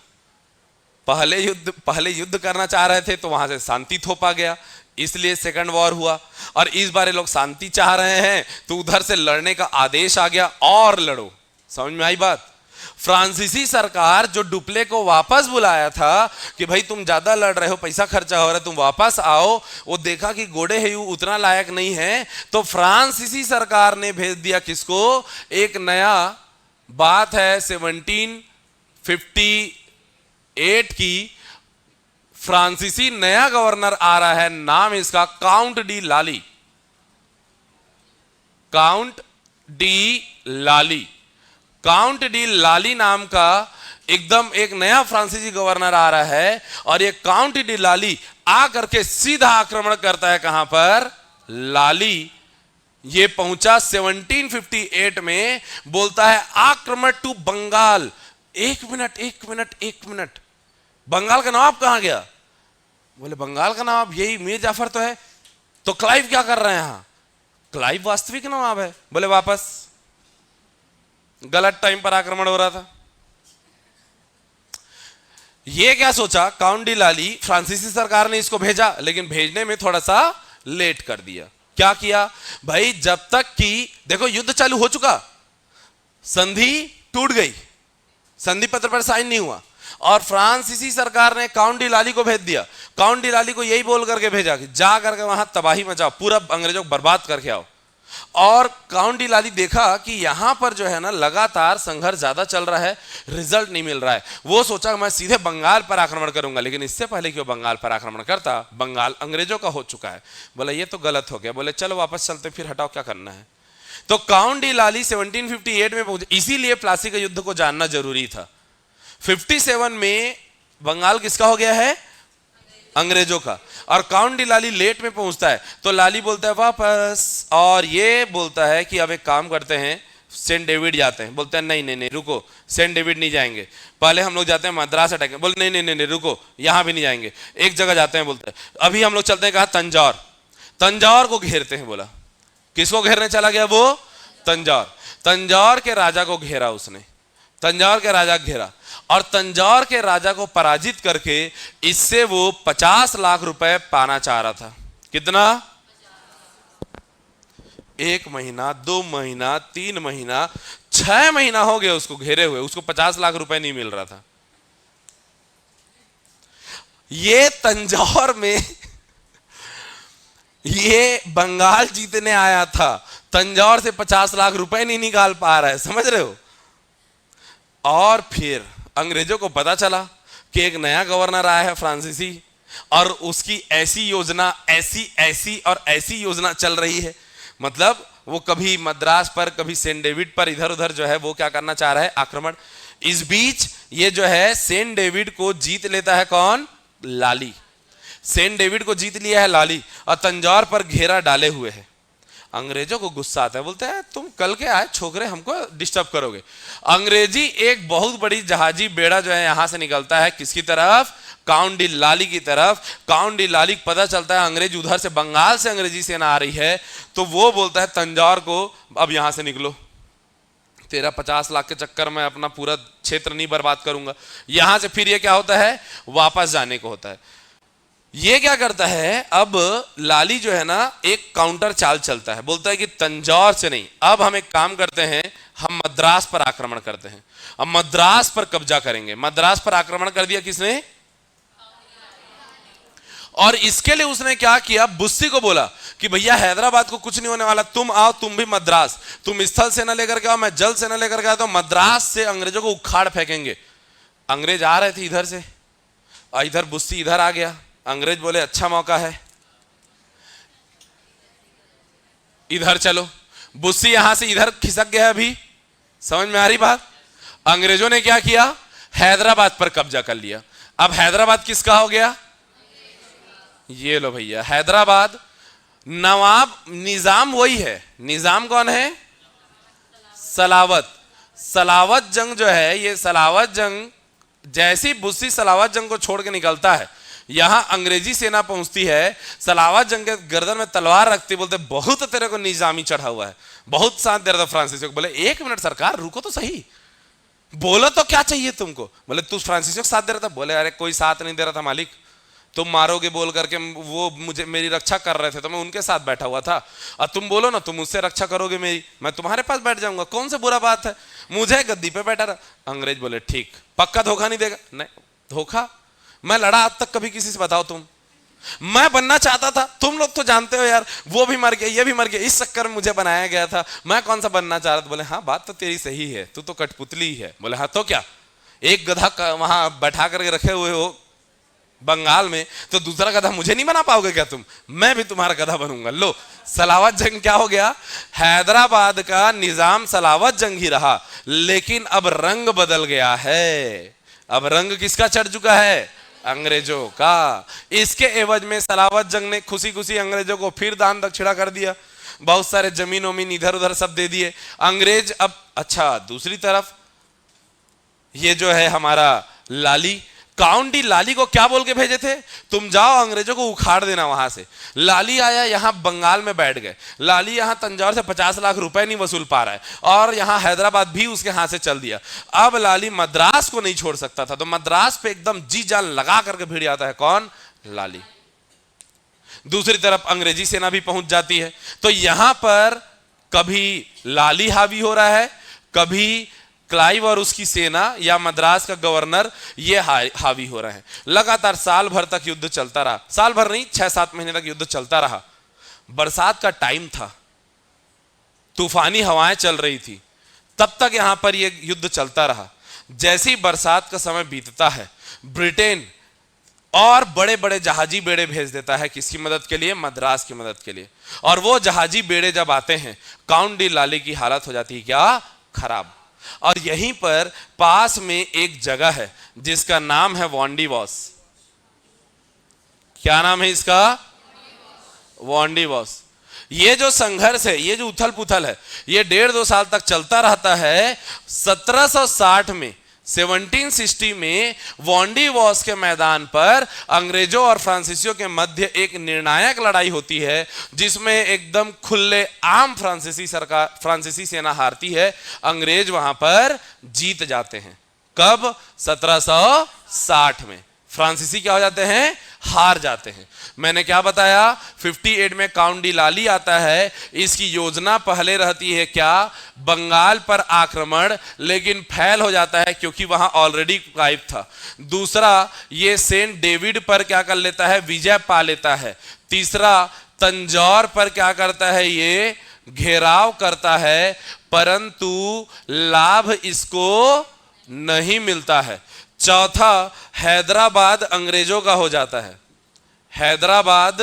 [SPEAKER 1] पहले युद्ध करना चाह रहे थे तो वहां से शांति थोपा गया, इसलिए सेकंड वॉर हुआ। और इस बार ये लोग शांति चाह रहे हैं तो उधर से लड़ने का आदेश आ गया और लड़ो। समझ में आई बात? फ्रांसीसी सरकार जो डुप्ले को वापस बुलाया था कि भाई तुम ज्यादा लड़ रहे हो, पैसा खर्चा हो रहा है, तुम वापस आओ, वो देखा कि गोडे है उतना लायक नहीं है, तो फ्रांसीसी सरकार ने भेज दिया किसको? एक नया, बात है 1758 की, फ्रांसीसी नया गवर्नर आ रहा है, नाम इसका काउंट डी लाली। काउंट डी लाली, काउंट डी लाली नाम का एकदम एक नया फ्रांसीसी गवर्नर आ रहा है। और ये काउंट डी लाली आकर के सीधा आक्रमण करता है कहां पर? लाली। ये पहुंचा 1758 में, बोलता है आक्रमण टू बंगाल। एक मिनट, बंगाल का नवाब कहां गया? बोले बंगाल का नवाब यही मीर जाफर तो है, तो क्लाइव क्या कर रहे हैं यहां? क्लाइव वास्तविक नवाब है। बोले वापस, गलत टाइम पर आक्रमण हो रहा था। ये क्या सोचा काउंट डी लाली, फ्रांसीसी सरकार ने इसको भेजा, लेकिन भेजने में थोड़ा सा लेट कर दिया। क्या किया भाई? जब तक कि देखो युद्ध चालू हो चुका, संधि टूट गई, संधि पत्र पर साइन नहीं हुआ, और फ्रांसीसी सरकार ने काउंट डी लाली को भेज दिया। काउंट डी लाली को यही बोल करके भेजा कि जा करके वहां तबाही मचाओ, पूरा अंग्रेजों को बर्बाद करके आओ। और काउंट डी लाली देखा कि यहां पर जो है ना लगातार संघर्ष ज्यादा चल रहा है, रिजल्ट नहीं मिल रहा है। वो सोचा मैं सीधे बंगाल पर आक्रमण करूंगा, लेकिन इससे पहले कि वो बंगाल पर आक्रमण करता, बंगाल अंग्रेजों का हो चुका है। बोला ये तो गलत हो गया। बोले चलो वापस चलते, फिर हटाओ क्या करना है। तो काउंट डी लाली 1758 में पहुंचे। इसीलिए प्लासी का युद्ध को जानना जरूरी था। 57 में बंगाल किसका हो गया है? अंग्रेजों का। और काउंट डी लाली लेट में पहुंचता है, तो लाली बोलता है वापस, और ये बोलता है कि अब एक काम करते हैं, सेंट डेविड जाते हैं। बोलते हैं नहीं रुको, सेंट डेविड नहीं जाएंगे, पहले हम लोग जाते हैं मद्रास अटैक। बोले नहीं रुको, यहां भी नहीं जाएंगे, एक जगह जाते हैं। बोलते हैं अभी हम लोग चलते हैं कहा? तंजौर। तंजौर को घेरते हैं। बोला किसको घेरने चला गया वो? तंजौर। तंजौर के राजा को घेरा उसने, तंजौर के राजा घेरा, और तंजौर के राजा को पराजित करके इससे वो 50 लाख रुपए पाना चाह रहा था। कितना? 1 महीना, 2 महीना, 3 महीना, 6 महीना हो गया उसको घेरे हुए, उसको 50 लाख रुपए नहीं मिल रहा था। ये तंजौर में ये बंगाल जीतने आया था, तंजौर से 50 लाख रुपए नहीं निकाल पा रहा है। समझ रहे हो? और फिर अंग्रेजों को पता चला कि एक नया गवर्नर आया है फ्रांसीसी, और उसकी ऐसी योजना, ऐसी योजना चल रही है। मतलब वो कभी मद्रास पर, कभी सेंट डेविड पर, इधर उधर जो है वो क्या करना चाह रहा है? आक्रमण। इस बीच ये जो है सेंट डेविड को जीत लेता है कौन? लाली। सेंट डेविड को जीत लिया है लाली, और तंजौर पर घेरा डाले हुए है। अंग्रेजों को गुस्सा आता है, बोलते हैं तुम कल के आए छोकरे, हमको डिस्टर्ब करोगे। अंग्रेजी एक बहुत बड़ी जहाजी बेड़ा जो है यहां से निकलता है, किसकी तरफ? काउंट डी लाली की तरफ। काउंट डी लाली को पता चलता है अंग्रेज उधर से, बंगाल से अंग्रेजी सेना आ रही है, तो वो बोलता है तंजौर को अब यहां से निकलो, तेरा 50 लाख के चक्कर में अपना पूरा क्षेत्र नहीं बर्बाद करूंगा। यहां से फिर ये क्या होता है? वापस जाने को होता है। ये क्या करता है, अब लाली जो है ना एक काउंटर चाल चलता है, बोलता है कि तंजौर से नहीं, अब हम एक काम करते हैं, हम मद्रास पर आक्रमण करते हैं, अब मद्रास पर कब्जा करेंगे। मद्रास पर आक्रमण कर दिया किसने? और इसके लिए उसने क्या किया, बुस्सी को बोला कि भैया हैदराबाद को कुछ नहीं होने वाला, तुम आओ, तुम भी मद्रास, तुम स्थल सेना लेकर के आओ, मैं जल सेना लेकर के आता हूं, मद्रास से अंग्रेजों को उखाड़ फेंकेंगे। अंग्रेज आ रहे थे इधर से, और इधर बुस्सी इधर आ गया। अंग्रेज बोले अच्छा मौका है, इधर चलो। बुस्सी यहां से इधर खिसक गया। अभी समझ में आ रही बात? अंग्रेजों ने क्या किया, हैदराबाद पर कब्जा कर लिया। अब हैदराबाद किसका हो गया? ये लो भैया, हैदराबाद नवाब निजाम वही है। निजाम कौन है? सलावत। सलावत जंग जो है, ये सलावत जंग, जैसी बुस्सी सलावत जंग को छोड़ के निकलता है, यहां अंग्रेजी सेना पहुंचती है, सलावत जंग के गर्दन में तलवार रखती, बोलते बहुत तेरे को निजामी चढ़ा हुआ है, बहुत साथ दे रहा था फ्रांसिस को। बोले एक मिनट सरकार, रुको तो सही, बोलो तो क्या चाहिए तुमको? बोले तू फ्रांसिस को साथ दे रहा था? बोले अरे कोई साथ नहीं दे रहा था मालिक, तुम मारोगे बोल करके वो मुझे मेरी रक्षा कर रहे थे, तो मैं उनके साथ बैठा हुआ था, और तुम बोलो ना तुम मुझसे रक्षा करोगे मेरी, मैं तुम्हारे पास बैठ जाऊंगा, कौन सा बुरा बात है, मुझे गद्दी पे बैठा रहा। अंग्रेज बोले ठीक, पक्का धोखा नहीं देगा? नहीं धोखा, मैं लड़ा आज तक कभी किसी से? बताओ तुम, मैं बनना चाहता था, तुम लोग तो जानते हो यार, वो भी मर गया, ये भी मर गया, इस चक्कर में मुझे बनाया गया था, मैं कौन सा बनना चाह रहा था? बोले हाँ बात तो तेरी सही है, तू तो कठपुतली ही है। बोले हाँ तो क्या, एक गधा वहां बैठा करके रखे हुए हो बंगाल में, तो दूसरा गधा मुझे नहीं बना पाओगे क्या तुम? मैं भी तुम्हारा गधा बनूंगा। लो, सलावत जंग क्या हो गया? हैदराबाद का निजाम सलावत जंग ही रहा, लेकिन अब रंग बदल गया है। अब रंग किसका चढ़ चुका है? अंग्रेजों का। इसके एवज में सलावत जंग ने खुशी खुशी अंग्रेजों को फिर दान दक्षिणा कर दिया, बहुत सारे जमीन वमीन इधर उधर सब दे दिए अंग्रेज। अब अच्छा, दूसरी तरफ ये जो है हमारा लाली, काउंट डी लाली को क्या बोल के भेजे थे? तुम जाओ अंग्रेजों को उखाड़ देना वहां से। लाली आया, यहां बंगाल में बैठ गए। लाली यहां तंजौर से 50 लाख रुपए नहीं वसूल पा रहा है, और यहां हैदराबाद भी उसके हाथ से चल दिया। अब लाली मद्रास को नहीं छोड़ सकता था, तो मद्रास पे एकदम जी जान लगा करके भिड़ जाता है। कौन? लाली। दूसरी तरफ अंग्रेजी सेना भी पहुंच जाती है, तो यहां पर कभी लाली हावी हो रहा है, कभी क्लाइव और उसकी सेना या मद्रास का गवर्नर ये हावी हो रहे हैं। लगातार साल भर तक युद्ध चलता रहा, साल भर नहीं 6-7 महीने तक युद्ध चलता रहा। बरसात का टाइम था, तूफानी हवाएं चल रही थी, तब तक यहां पर यह युद्ध चलता रहा। जैसे ही बरसात का समय बीतता है, ब्रिटेन और बड़े बड़े जहाजी बेड़े भेज देता है, किसकी मदद के लिए? मद्रास की मदद के लिए। और वो जहाजी बेड़े जब आते हैं, काउंट डी लाली की हालत हो जाती है क्या? खराब। और यहीं पर पास में एक जगह है जिसका नाम है वॉन्डीवॉस। क्या नाम है इसका? वॉन्डीवॉस। ये जो संघर्ष है, ये जो उथल पुथल है, ये 1.5-2 साल तक चलता रहता है। 1760 में 1760 में वॉन्डीवॉस के मैदान पर अंग्रेजों और फ्रांसीसियों के मध्य एक निर्णायक लड़ाई होती है, जिसमें एकदम खुले आम फ्रांसीसी सेना हारती है, अंग्रेज वहां पर जीत जाते हैं। कब? 1760 में फ्रांसीसी क्या हो जाते हैं? हार जाते हैं। मैंने क्या बताया? 58 में काउंट डी लाली आता है। इसकी योजना पहले रहती है क्या? बंगाल पर आक्रमण, लेकिन फेल हो जाता है क्योंकि वहां ऑलरेडी क्लाइव था। दूसरा, ये सेंट डेविड पर क्या कर लेता है? विजय पा लेता है। तीसरा, तंजौर पर क्या करता है? ये घेराव करता है, परंतु लाभ इसको नहीं मिलता है। चौथा, हैदराबाद अंग्रेजों का हो जाता है। हैदराबाद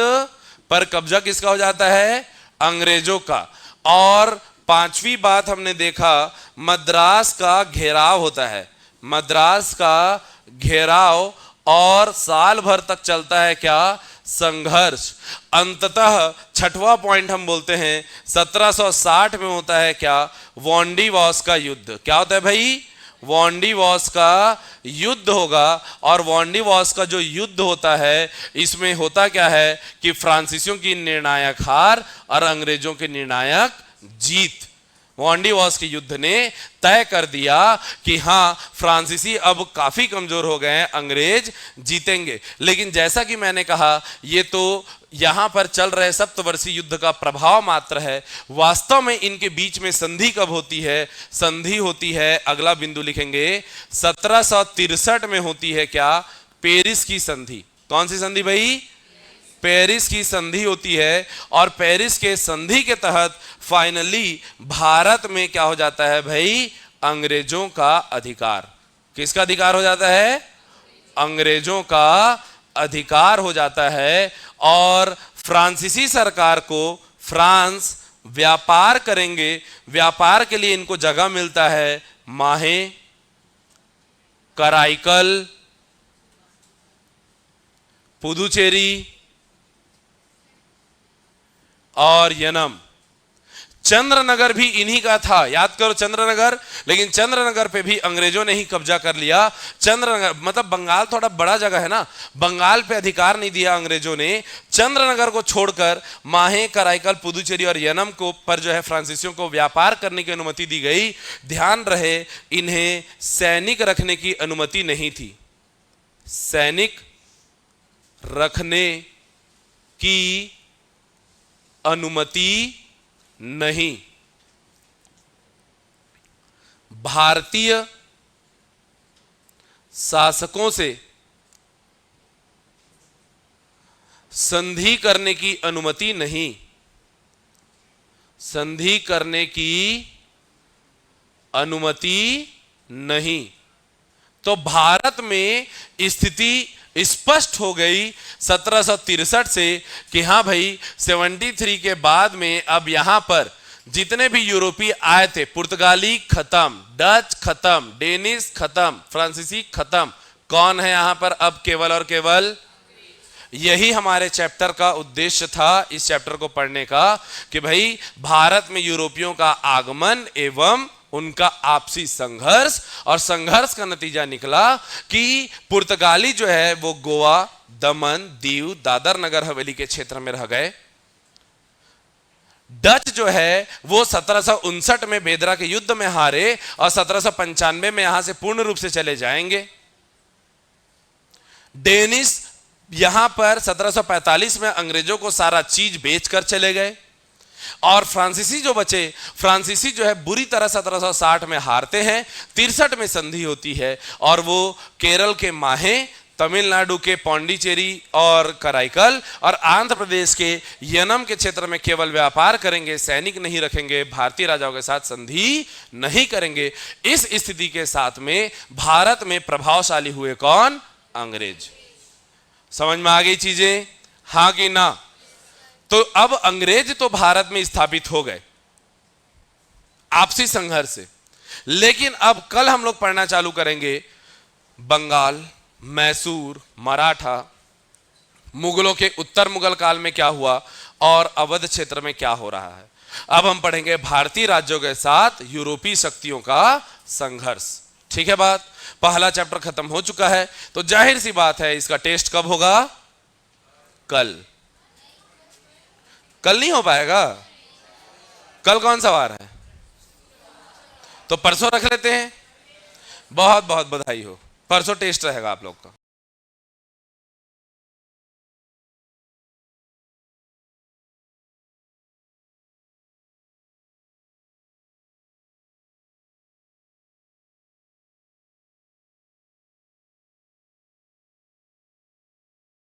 [SPEAKER 1] पर कब्जा किसका हो जाता है? अंग्रेजों का। और पांचवी बात हमने देखा, मद्रास का घेराव होता है। मद्रास का घेराव और साल भर तक चलता है क्या? संघर्ष। अंततः छठवां पॉइंट हम बोलते हैं 1760 में होता है क्या? वॉन्डीवॉस का युद्ध। क्या होता है भाई? वॉन्डीवॉस का युद्ध होगा। और वॉन्डीवॉस का जो युद्ध होता है, इसमें होता क्या है कि फ्रांसीसियों की निर्णायक हार और अंग्रेजों की निर्णायक जीत। वॉन्डीवॉस के युद्ध ने तय कर दिया कि हाँ, फ्रांसीसी अब काफी कमजोर हो गए हैं, अंग्रेज जीतेंगे। लेकिन जैसा कि मैंने कहा, ये तो यहां पर चल रहे सप्तवर्षीय युद्ध का प्रभाव मात्र है। वास्तव में इनके बीच में संधि कब होती है? संधि होती है, अगला बिंदु लिखेंगे, 1763 में होती है क्या? पेरिस की संधि। कौन सी संधि भाई? पेरिस की संधि होती है। और पेरिस के संधि के तहत फाइनली भारत में क्या हो जाता है भाई? अंग्रेजों का अधिकार। किसका अधिकार हो जाता है? अंग्रेजों का अधिकार हो जाता है। और फ्रांसीसी सरकार को, फ्रांस व्यापार करेंगे, व्यापार के लिए इनको जगह मिलता है माहे, कराईकल, पुदुचेरी और यनम। चंद्रनगर भी इन्हीं का था, याद करो चंद्रनगर। लेकिन चंद्रनगर पे भी अंग्रेजों ने ही कब्जा कर लिया। चंद्रनगर मतलब बंगाल थोड़ा बड़ा जगह है ना, बंगाल पे अधिकार नहीं दिया अंग्रेजों ने। चंद्रनगर को छोड़कर माहे, कराईकल, पुदुचेरी और यनम को पर जो है फ्रांसीसियों को व्यापार करने की अनुमति दी गई। ध्यान रहे, इन्हें सैनिक रखने की अनुमति नहीं थी। सैनिक रखने की अनुमति नहीं। भारतीय शासकों से संधि करने की अनुमति नहीं। संधि करने की अनुमति नहीं। तो भारत में स्थिति स्पष्ट हो गई 1763 से कि हाँ भाई, 73 के बाद में अब यहां पर जितने भी यूरोपीय आए थे, पुर्तगाली खत्म, डच खत्म, डेनिश खत्म, फ्रांसीसी खत्म। कौन है यहां पर अब केवल और केवल? यही हमारे चैप्टर का उद्देश्य था, इस चैप्टर को पढ़ने का, कि भाई भारत में यूरोपियों का आगमन एवं उनका आपसी संघर्ष। और संघर्ष का नतीजा निकला कि पुर्तगाली जो है वो गोवा, दमन, दीव, दादर नगर हवेली के क्षेत्र में रह गए। डच जो है वो 1759 में बेदरा के युद्ध में हारे और 1795 में यहां से पूर्ण रूप से चले जाएंगे। डेनिश यहां पर 1745 में अंग्रेजों को सारा चीज बेचकर चले गए। और फ्रांसीसी जो बचे, फ्रांसीसी जो है बुरी तरह 1760 में हारते हैं। 63 में संधि होती है और वो केरल के माहे, तमिलनाडु के पौंडीचेरी और कराईकल और आंध्र प्रदेश के यनम के क्षेत्र में केवल व्यापार करेंगे, सैनिक नहीं रखेंगे, भारतीय राजाओं के साथ संधि नहीं करेंगे। इस स्थिति के साथ में भारत में प्रभावशाली हुए कौन? अंग्रेज। समझ में आ गई चीजें? हां कि ना? तो अब अंग्रेज तो भारत में स्थापित हो गए आपसी संघर्ष से। लेकिन अब कल हम लोग पढ़ना चालू करेंगे बंगाल, मैसूर, मराठा, मुगलों के उत्तर मुगल काल में क्या हुआ और अवध क्षेत्र में क्या हो रहा है। अब हम पढ़ेंगे भारतीय राज्यों के साथ यूरोपीय शक्तियों का संघर्ष। ठीक है बात? पहला चैप्टर खत्म हो चुका है। तो जाहिर सी बात है, इसका टेस्ट कब होगा? कल। कल नहीं हो पाएगा? कल कौन सा वार है? तो परसों रख लेते हैं। बहुत बहुत बधाई हो, परसों टेस्ट रहेगा आप लोग का।